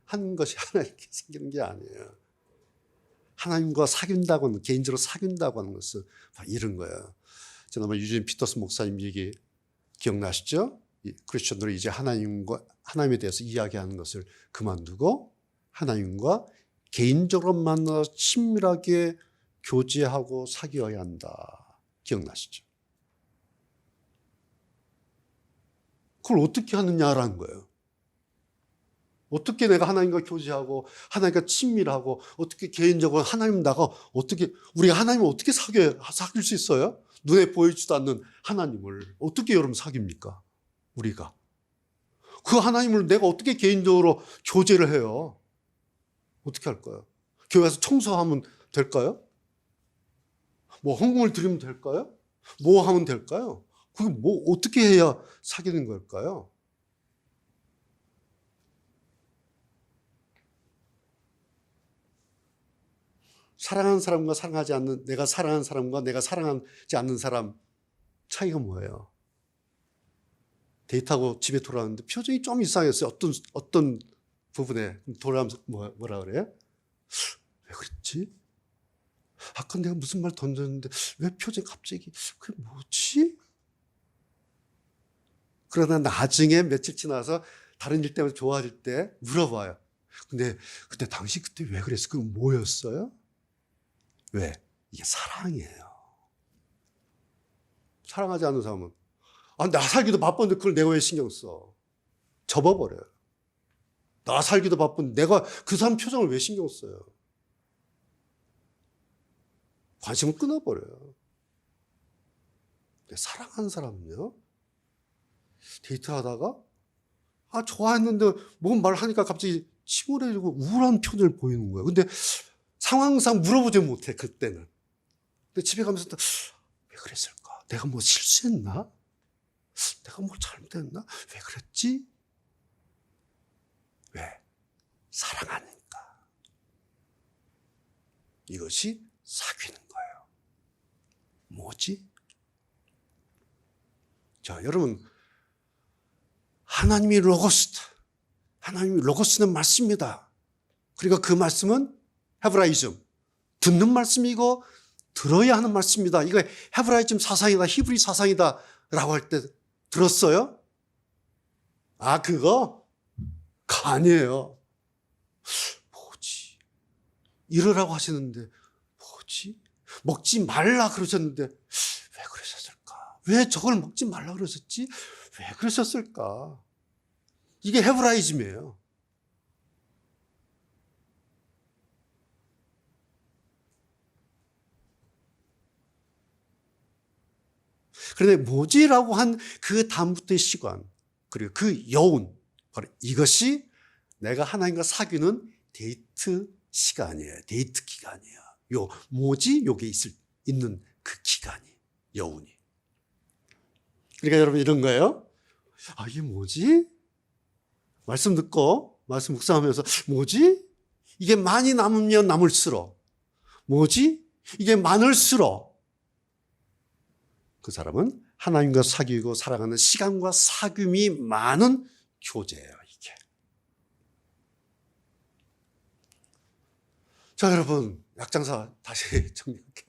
하는 것이 하나님께 사귀는 게 아니에요. 하나님과 사귄다고 하는, 개인적으로 사귄다고 하는 것은 이런 거예요. 지난번에 유진 피터스 목사님 얘기 기억나시죠? 크리스천들이 이제 하나님에 대해서 이야기하는 것을 그만두고 하나님과 개인적으로 만나서 친밀하게 교제하고 사귀어야 한다. 기억나시죠? 그걸 어떻게 하느냐라는 거예요. 어떻게 내가 하나님과 교제하고 하나님과 친밀하고 어떻게 개인적으로 하나님 나가 어떻게 우리가 하나님을 어떻게 사귈 수 있어요? 눈에 보이지도 않는 하나님을 어떻게 여러분 사깁니까? 우리가 그 하나님을 내가 어떻게 개인적으로 교제를 해요? 어떻게 할까요? 교회에서 청소하면 될까요? 뭐 헌금을 드리면 될까요? 뭐 하면 될까요? 그게 뭐 어떻게 해야 사귀는 걸까요? 사랑하는 사람과 사랑하지 않는, 내가 사랑하는 사람과 내가 사랑하지 않는 사람 차이가 뭐예요? 데이트하고 집에 돌아왔는데 표정이 좀 이상했어요. 어떤 부분에 돌아오면서 뭐라 그래요? 왜 그랬지? 아까 내가 무슨 말 던졌는데 왜 표정이 갑자기 그게 뭐지? 그러다 나중에 며칠 지나서 다른 일 때문에 좋아질 때 물어봐요. 근데 그때 당시 그때 왜 그랬어? 그게 뭐였어요? 왜? 이게 사랑이에요. 사랑하지 않는 사람은 나 살기도 바쁜데 그걸 내가 왜 신경 써? 접어버려요. 나 살기도 바쁜 내가 그 사람 표정을 왜 신경 써요? 관심을 끊어버려요. 사랑하는 사람은요, 데이트하다가 좋아했는데 뭔 말하니까 갑자기 침울해지고 우울한 표정을 보이는 거예요. 근데 상황상 물어보지 못해, 그때는. 근데 집에 가면서 왜 그랬을까? 내가 뭐 실수했나? 내가 뭘 잘못했나? 왜 그랬지? 왜? 사랑하니까. 이것이 사귀는 거예요. 뭐지? 자, 여러분, 하나님이 로고스는 말씀입니다. 그리고 그 말씀은 헤브라이즘, 듣는 말씀이고 들어야 하는 말씀입니다. 이거 헤브라이즘 사상이다, 히브리 사상이다 라고 할 때 들었어요? 그거? 아니에요. 뭐지? 이러라고 하시는데 뭐지? 먹지 말라 그러셨는데 왜 그러셨을까? 왜 저걸 먹지 말라 그러셨지? 왜 그러셨을까? 이게 헤브라이즘이에요. 그런데 뭐지라고 한 그 다음부터의 시간, 그리고 그 여운, 바로 이것이 내가 하나님과 사귀는 데이트 시간이에요. 데이트 기간이에요. 뭐지? 요게 있는 그 기간이, 여운이. 그러니까 여러분 이런 거예요. 이게 뭐지? 말씀 듣고, 말씀 묵상하면서, 뭐지? 이게 많이 남으면 남을수록, 뭐지? 이게 많을수록, 그 사람은 하나님과 사귀고 사랑하는 시간과 사귐이 많은 교제예요, 이게. 자, 여러분, 약장사 다시 정리할게요.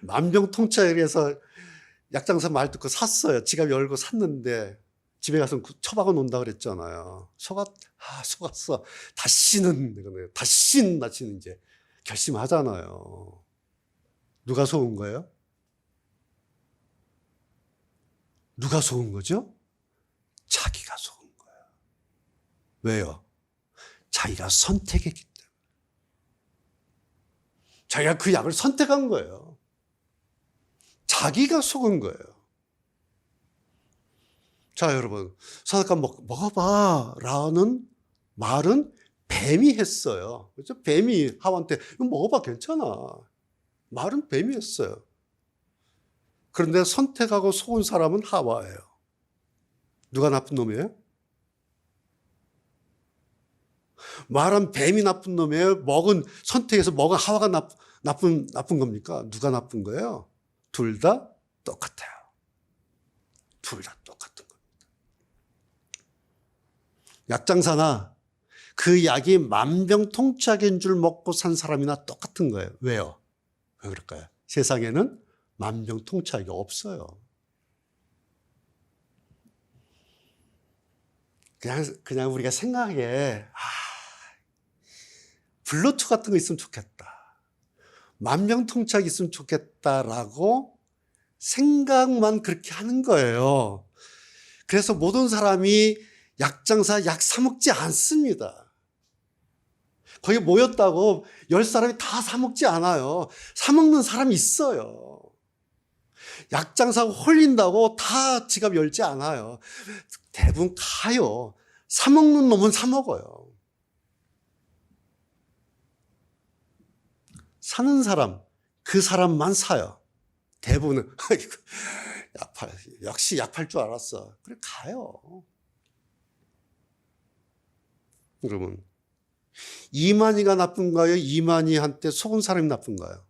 만병통치약에서 약장사 말 듣고 샀어요. 지갑 열고 샀는데 집에 가서 처박아 놓는다 그랬잖아요. 속았어. 다시는 이제 결심하잖아요. 누가 속은 거예요? 누가 속은 거죠? 자기가 속은 거예요. 왜요? 자기가 선택했기 때문에. 자기가 그 약을 선택한 거예요. 자기가 속은 거예요. 자, 여러분, 선악과 먹어봐 라는 말은 뱀이 했어요. 그렇죠? 뱀이 하와한테 이거 먹어봐, 괜찮아. 말은 뱀이 했어요. 그런데 선택하고 속은 사람은 하와예요. 누가 나쁜 놈이에요? 말은 뱀이 나쁜 놈이에요? 선택해서 먹은 하와가 나쁜 겁니까? 누가 나쁜 거예요? 둘 다 똑같아요. 둘 다 똑같은 겁니다. 약장사나 그 약이 만병통치약인 줄 먹고 산 사람이나 똑같은 거예요. 왜요? 왜 그럴까요? 세상에는 만병통치약이 없어요. 그냥 우리가 생각에 블루투 같은 거 있으면 좋겠다. 만병통치약이 있으면 좋겠다라고 생각만 그렇게 하는 거예요. 그래서 모든 사람이 약장사 약 사 먹지 않습니다. 거기 모였다고 10사람이 다 사 먹지 않아요. 사 먹는 사람이 있어요. 약장사가 홀린다고 다 지갑 열지 않아요. 대부분 가요. 사 먹는 놈은 사 먹어요. 사는 사람, 그 사람만 사요. 대부분은 역시 약 팔 줄 알았어. 그래 가요. 여러분, 이만희가 나쁜가요? 이만희한테 속은 사람이 나쁜가요?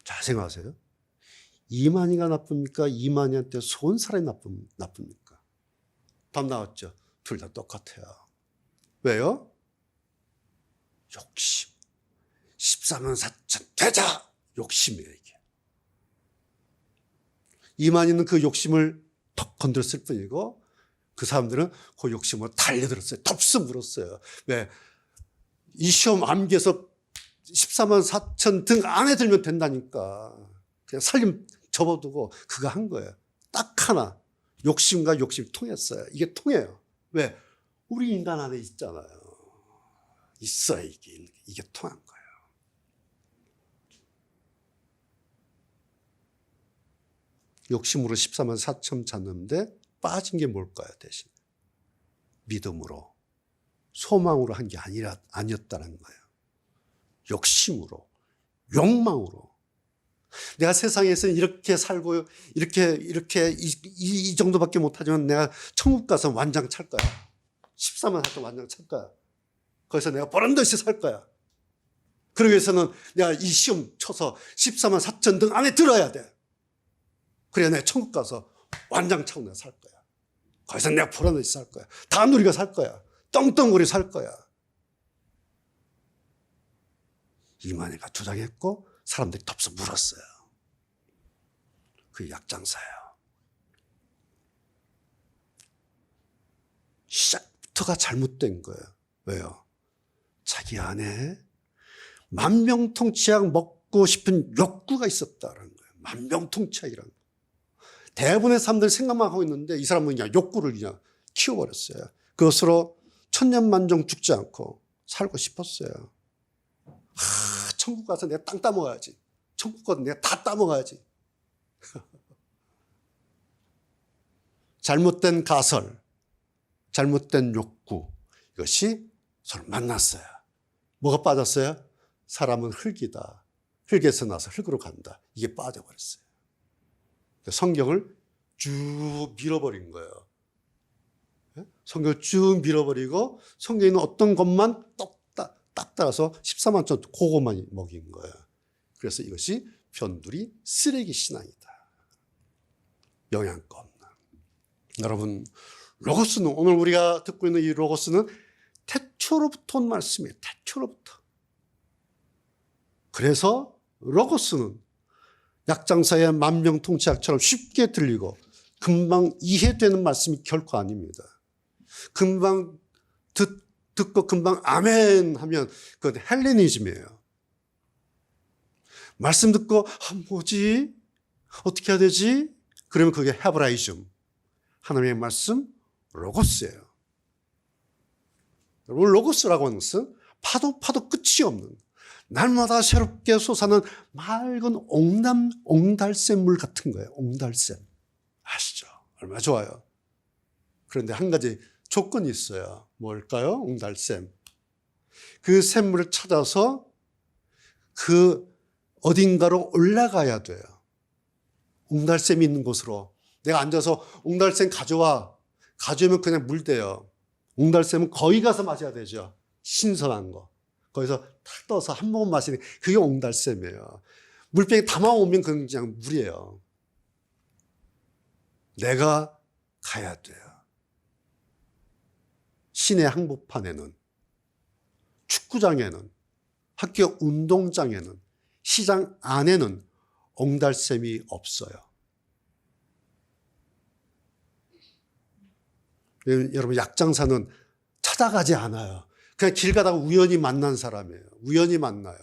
잘 생각하세요. 이만희가 나쁩니까? 이만희한테 속은 사람이 나쁩니까? 답 나왔죠. 둘 다 똑같아요. 왜요? 욕심. 14만 4천 되자! 욕심이에요, 이게. 이만희는 그 욕심을 턱 건드렸을 뿐이고 그 사람들은 그 욕심으로 달려들었어요. 덥석 물었어요. 왜? 이 시험 암기해서 14만 4천 등 안에 들면 된다니까. 그냥 살림 접어두고 그거 한 거예요. 딱 하나. 욕심과 욕심이 통했어요. 이게 통해요. 왜? 우리 인간 안에 있잖아요. 있어요. 이게 통한 거예요. 욕심으로 14만 4천 잤는데 빠진 게 뭘까요? 대신 믿음으로, 소망으로 한 게 아니었다는 거예요. 욕심으로, 욕망으로. 내가 세상에서 이렇게 살고 이렇게 이 정도밖에 못하지만 내가 천국 가서 완장 찰 거야. 14만 4천 완장 찰 거야. 거기서 내가 버릇없이 살 거야. 그러기 위해서는 내가 이 시험 쳐서 14만 4천 등 안에 들어야 돼. 그래야 내가 천국 가서 완장 차고 내가 살 거야. 거기서 내가 버릇없이 살 거야. 다 누리고 살 거야. 떵떵거리 살 거야. 이만희가 주장했고 사람들이 덥석 물었어요. 그게 약장사예요. 시작부터가 잘못된 거예요. 왜요? 자기 안에 만병통치약 먹고 싶은 욕구가 있었다는 거예요. 만병통치약이라는 거예요. 대부분의 사람들이 생각만 하고 있는데 이 사람은 그냥 욕구를 그냥 키워버렸어요. 그것으로 천년만종 죽지 않고 살고 싶었어요. 천국 가서 내가 땅 따먹어야지. 천국 가서 내가 다 따먹어야지. 잘못된 가설, 잘못된 욕구, 이것이 서로 만났어요. 뭐가 빠졌어요? 사람은 흙이다. 흙에서 나서 흙으로 간다. 이게 빠져버렸어요. 성경을 쭉 밀어버린 거예요. 성경을 쭉 밀어버리고 성경에 있는 어떤 것만 딱 따라서 14만 천 그것만 먹인 거예요. 그래서 이것이 변두리 쓰레기 신앙이다. 영양가 없는. 여러분, 로고스는, 오늘 우리가 듣고 있는 이 로고스는 태초로부터 온 말씀이에요. 태초로부터. 그래서 로고스는 약장사의 만병통치약처럼 쉽게 들리고 금방 이해되는 말씀이 결코 아닙니다. 금방 듣고 금방 아멘 하면 그건 헬레니즘이에요. 말씀 듣고 뭐지? 어떻게 해야 되지? 그러면 그게 헤브라이즘. 하나님의 말씀 로고스예요. 여러분, 로고스라고 하는 것은 파도 끝이 없는, 날마다 새롭게 솟아나는 맑은 옹달샘물 같은 거예요. 옹달샘. 아시죠? 얼마나 좋아요. 그런데 한 가지 조건이 있어요. 뭘까요? 옹달샘. 그 샘물을 찾아서 그 어딘가로 올라가야 돼요. 옹달샘이 있는 곳으로. 내가 앉아서 옹달샘 가져오면 그냥 물대요. 옹달샘은 거기 가서 마셔야 되죠. 신선한 거. 거기서 탁 떠서 한 모금 마시는 그게 옹달샘이에요. 물병에 담아오면 그건 그냥 물이에요. 내가 가야 돼요. 시내 한복판에는, 축구장에는, 학교 운동장에는, 시장 안에는 옹달샘이 없어요. 여러분, 약장사는 찾아가지 않아요. 그냥 길 가다가 우연히 만난 사람이에요. 우연히 만나요.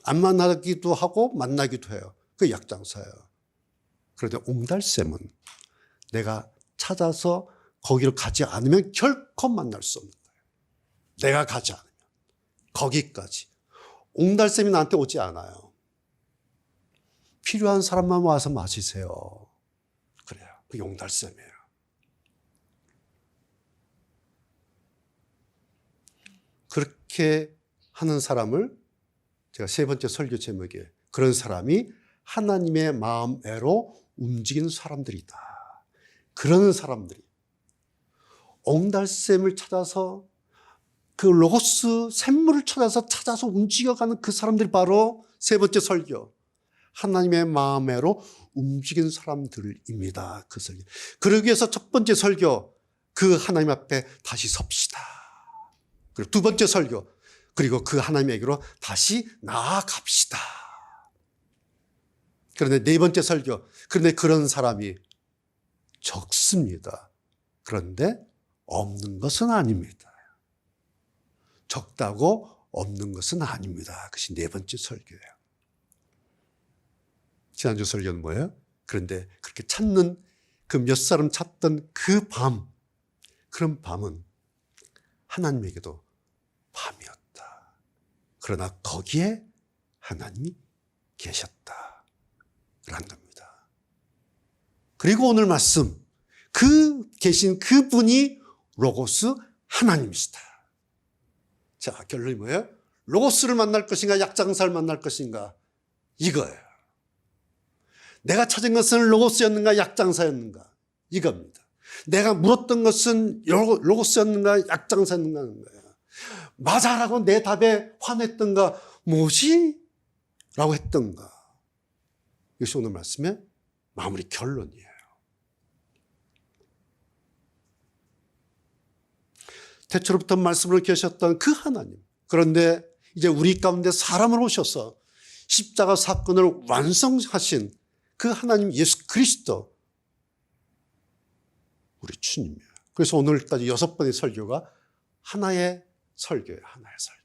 안 만나기도 하고 만나기도 해요. 그게 약장사예요. 그런데 옹달샘은 내가 찾아서 거기로 가지 않으면 결코 만날 수 없는 거예요. 내가 가지 않으면. 거기까지. 옹달샘이 나한테 오지 않아요. 필요한 사람만 와서 마시세요. 그래요. 그게 옹달샘이에요. 그렇게 하는 사람을 제가 세 번째 설교 제목에 그런 사람이 하나님의 마음대로 움직이는 사람들이다. 그런 사람들이 옹달샘을 찾아서 그 로고스 샘물을 찾아서 움직여가는 그 사람들이 바로 세 번째 설교. 하나님의 마음대로 움직이는 사람들입니다. 그 설교. 그러기 위해서 첫 번째 설교, 그 하나님 앞에 다시 섭시다. 그리고 두 번째 설교, 그리고 그 하나님에게로 다시 나아갑시다. 그런데 네 번째 설교, 그런데 그런 사람이 적습니다. 그런데 없는 것은 아닙니다. 적다고 없는 것은 아닙니다. 그것이 네 번째 설교예요. 지난주 설교는 뭐예요? 그런데 그렇게 찾는 그 몇 사람 찾던 그 밤, 그런 밤은 하나님에게도 밤이었다. 그러나 거기에 하나님이 계셨다라는 겁니다. 그리고 오늘 말씀, 계신 그분이 로고스 하나님이시다. 자, 결론이 뭐예요? 로고스를 만날 것인가, 약장사를 만날 것인가? 이거예요. 내가 찾은 것은 로고스였는가, 약장사였는가? 이겁니다. 내가 물었던 것은 로고스였는가, 약장사였는가 하는 거예요. 맞아라고 내 답에 화냈던가, 뭐지? 라고 했던가. 이것이 오늘 말씀의 마무리 결론이에요. 태초로부터 말씀을 계셨던 그 하나님. 그런데 이제 우리 가운데 사람을 오셔서 십자가 사건을 완성하신 그 하나님 예수 그리스도, 우리 주님이에요. 그래서 오늘까지 6번의 설교가 하나의 설교예요. 하나의 설교.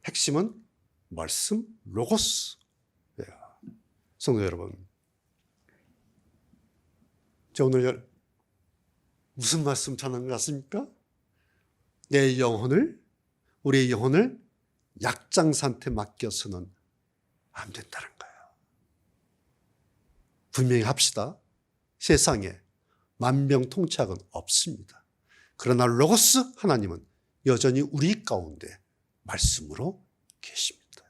핵심은 말씀 로고스예요. 성도 여러분, 저 오늘 무슨 말씀 전한 것 같습니까? 내 영혼을, 우리의 영혼을 약장사한테 맡겨서는 안 된다는 거예요. 분명히 합시다. 세상에 만병통치약은 없습니다. 그러나 로고스 하나님은 여전히 우리 가운데 말씀으로 계십니다.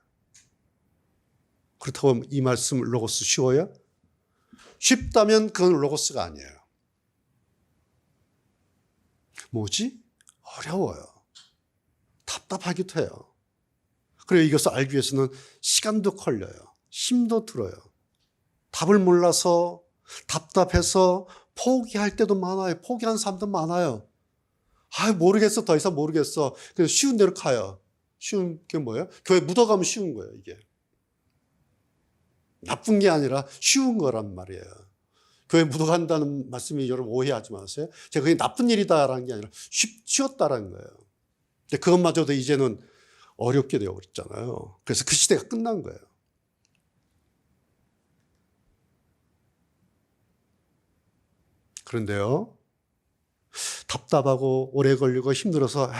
그렇다고 이 말씀 로고스 쉬워요? 쉽다면 그건 로고스가 아니에요. 뭐지? 어려워요. 답답하기도 해요. 그리고 이것을 알기 위해서는 시간도 걸려요. 힘도 들어요. 답을 몰라서 답답해서 포기할 때도 많아요. 포기한 사람도 많아요. 모르겠어. 더 이상 모르겠어. 그래서 쉬운 대로 가요. 쉬운 게 뭐예요? 교회 묻어가면 쉬운 거예요, 이게. 나쁜 게 아니라 쉬운 거란 말이에요. 교회 묻어간다는 말씀이 여러분 오해하지 마세요. 제가 그게 나쁜 일이다라는 게 아니라 쉬웠다라는 거예요. 근데 그것마저도 이제는 어렵게 되어버렸잖아요. 그래서 그 시대가 끝난 거예요. 그런데요, 답답하고 오래 걸리고 힘들어서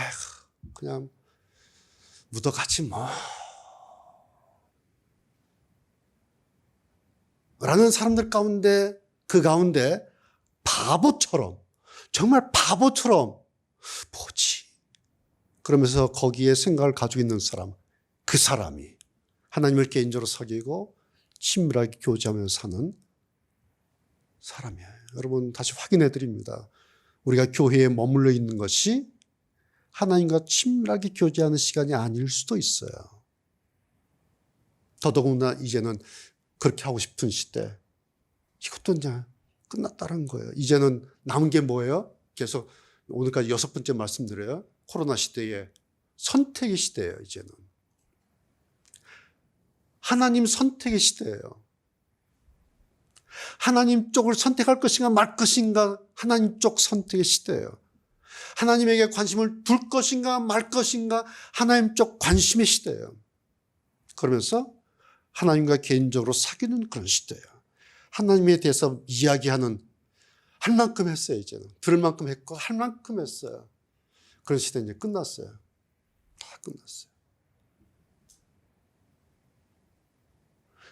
그냥 묻어가지 뭐 라는 사람들 가운데, 그 가운데 바보처럼, 정말 바보처럼 뭐지? 그러면서 거기에 생각을 가지고 있는 사람, 그 사람이 하나님을 개인적으로 사귀고 친밀하게 교제하면서 사는 사람이에요. 여러분, 다시 확인해 드립니다. 우리가 교회에 머물러 있는 것이 하나님과 친밀하게 교제하는 시간이 아닐 수도 있어요. 더더군다나 이제는 그렇게 하고 싶은 시대, 이것도 이제 끝났다는 거예요. 이제는 남은 게 뭐예요? 계속 오늘까지 6번째 말씀드려요. 코로나 시대에 선택의 시대예요. 이제는 하나님 선택의 시대예요. 하나님 쪽을 선택할 것인가 말 것인가, 하나님 쪽 선택의 시대예요. 하나님에게 관심을 둘 것인가 말 것인가, 하나님 쪽 관심의 시대예요. 그러면서 하나님과 개인적으로 사귀는 그런 시대예요. 하나님에 대해서 이야기하는, 할 만큼 했어요. 이제는 들을 만큼 했고 할 만큼 했어요. 그런 시대는 이제 끝났어요. 다 끝났어요.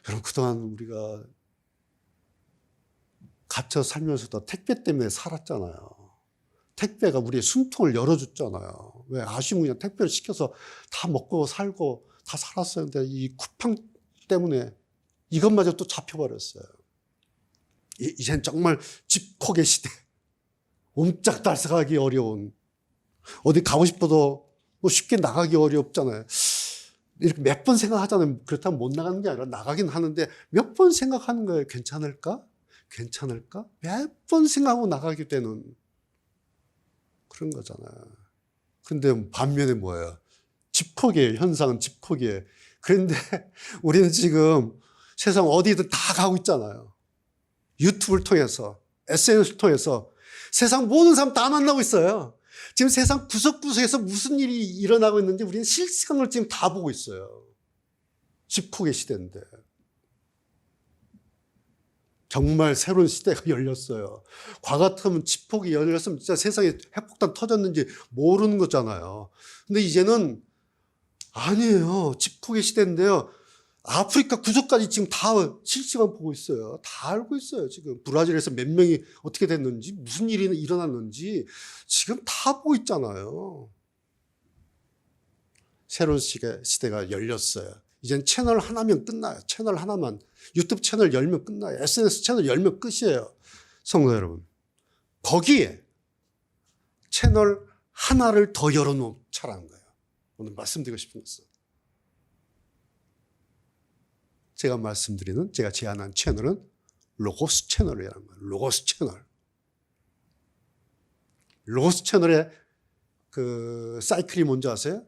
여러분, 그동안 우리가 갇혀 살면서도 택배 때문에 살았잖아요. 택배가 우리의 숨통을 열어줬잖아요. 왜? 아쉬운 그냥 택배를 시켜서 다 먹고 살고 다 살았어요. 근데 이 쿠팡 때문에 이것마저 또 잡혀버렸어요. 이젠 정말 집콕의 시대. 옴짝달싹하기 어려운, 어디 가고 싶어도 뭐 쉽게 나가기 어렵잖아요. 이렇게 몇 번 생각하잖아요. 그렇다면 못 나가는 게 아니라 나가긴 하는데 몇 번 생각하는 거예요. 괜찮을까? 괜찮을까? 몇 번 생각하고 나가게 되는 그런 거잖아요. 근데 반면에 뭐예요? 집콕이에요. 현상은 집콕이에요. 그런데 우리는 지금 세상 어디든 다 가고 있잖아요. 유튜브를 통해서, SNS를 통해서 세상 모든 사람 다 만나고 있어요. 지금 세상 구석구석에서 무슨 일이 일어나고 있는지 우리는 실시간으로 지금 다 보고 있어요. 집콕의 시대인데. 정말 새로운 시대가 열렸어요. 과거 같으면 집폭이 열렸으면 진짜 세상에 핵폭탄 터졌는지 모르는 거잖아요. 근데 이제는 아니에요. 집폭의 시대인데요. 아프리카 구조까지 지금 다 실시간 보고 있어요. 다 알고 있어요. 지금 브라질에서 몇 명이 어떻게 됐는지, 무슨 일이 일어났는지 지금 다 보고 있잖아요. 새로운 시대가 열렸어요. 이젠 채널 하나면 끝나요. 채널 하나만. 유튜브 채널 열면 끝나요. SNS 채널 열면 끝이에요. 성도 여러분. 거기에 채널 하나를 더 열어놓자라는 거예요. 오늘 말씀드리고 싶은 것은. 제가 말씀드리는, 제가 제안한 채널은 로고스 채널이라는 거예요. 로고스 채널. 로고스 채널의 그 사이클이 뭔지 아세요?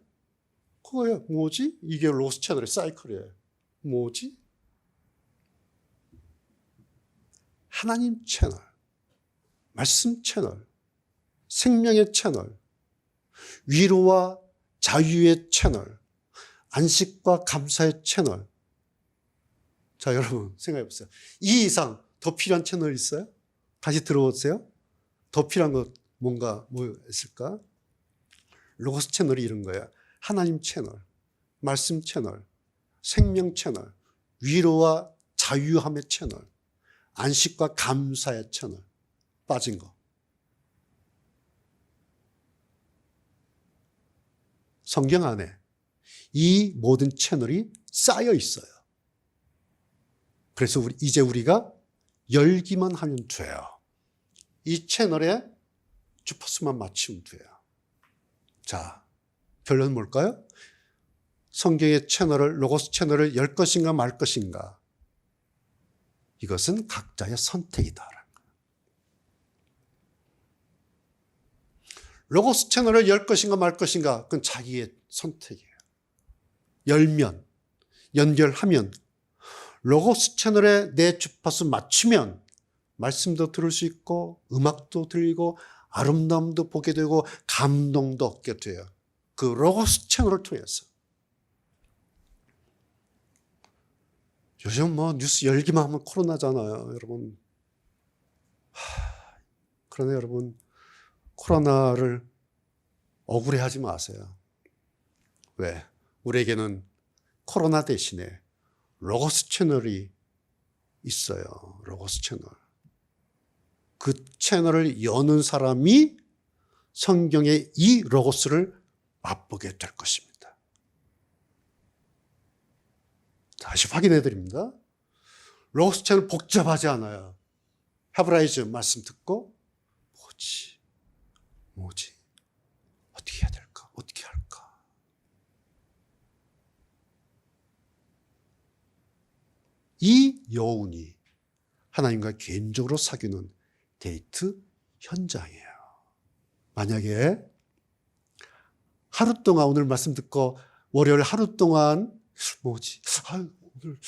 그거예요. 뭐지? 이게 로고스 채널의 사이클이에요. 뭐지? 하나님 채널, 말씀 채널, 생명의 채널, 위로와 자유의 채널, 안식과 감사의 채널. 자, 여러분 생각해 보세요. 이 이상 더 필요한 채널 있어요? 다시 들어보세요. 더 필요한 것 뭔가 뭐 있을까? 로고스 채널이 이런 거예요. 하나님 채널, 말씀 채널, 생명 채널, 위로와 자유함의 채널, 안식과 감사의 채널. 빠진 거. 성경 안에 이 모든 채널이 쌓여 있어요. 그래서 이제 우리가 열기만 하면 돼요. 이 채널에 주파수만 맞추면 돼요. 자, 결론은 뭘까요? 성경의 채널을, 로고스 채널을 열 것인가 말 것인가? 이것은 각자의 선택이다. 로고스 채널을 열 것인가 말 것인가? 그건 자기의 선택이에요. 열면, 연결하면, 로고스 채널에 내 주파수 맞추면 말씀도 들을 수 있고 음악도 들리고 아름다움도 보게 되고 감동도 얻게 돼요. 그 로고스 채널을 통해서. 요즘 뭐 뉴스 열기만 하면 코로나잖아요, 여러분. 그러나 여러분, 코로나를 억울해하지 마세요. 왜? 우리에게는 코로나 대신에 로고스 채널이 있어요. 로고스 채널. 그 채널을 여는 사람이 성경의 이 로고스를 맛보게 될 것입니다. 다시 확인해 드립니다. 로고스 채널 복잡하지 않아요. 헤브라이즈 말씀 듣고 뭐지? 어떻게 해야 될까? 어떻게 할까? 이 여운이 하나님과 개인적으로 사귀는 데이트 현장이에요. 만약에 하루 동안 오늘 말씀 듣고 월요일 하루 동안 뭐지? 오늘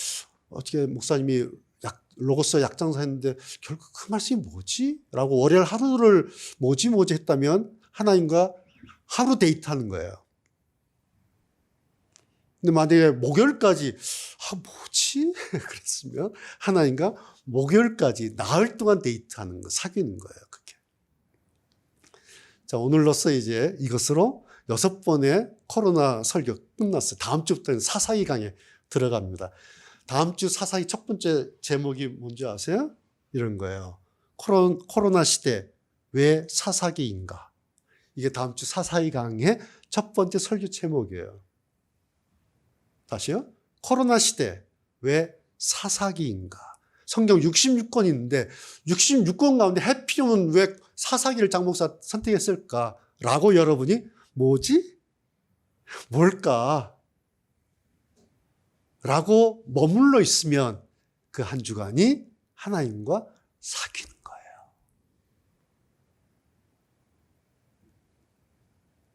어떻게 목사님이 로고스 약장사 했는데 결국 그 말씀이 뭐지? 라고 월요일 하루를 뭐지 했다면 하나님과 하루 데이트하는 거예요. 근데 만약에 목요일까지 뭐지? 그랬으면 하나님과 목요일까지 나흘 동안 데이트하는 거, 사귀는 거예요. 그게. 자, 오늘로써 이제 이것으로 6번의 코로나 설교 끝났어요. 다음 주부터는 사사기 강에 들어갑니다. 다음 주 사사기 첫 번째 제목이 뭔지 아세요? 이런 거예요. 코로나 시대 왜 사사기인가? 이게 다음 주 사사기 강의 첫 번째 설교 제목이에요. 다시요. 코로나 시대 왜 사사기인가? 성경 66권 있는데 66권 가운데 해피용은 왜 사사기를 장 목사 선택했을까? 라고 여러분이 뭐지? 뭘까? 라고 머물러 있으면 그 한 주간이 하나님과 사귀는 거예요.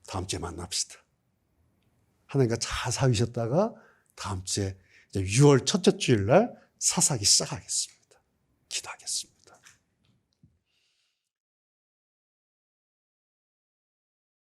다음 주에 만납시다. 하나님과 잘 사귀셨다가 다음 주에 6월 첫째 주일 날 사사기 시작하겠습니다. 기도하겠습니다.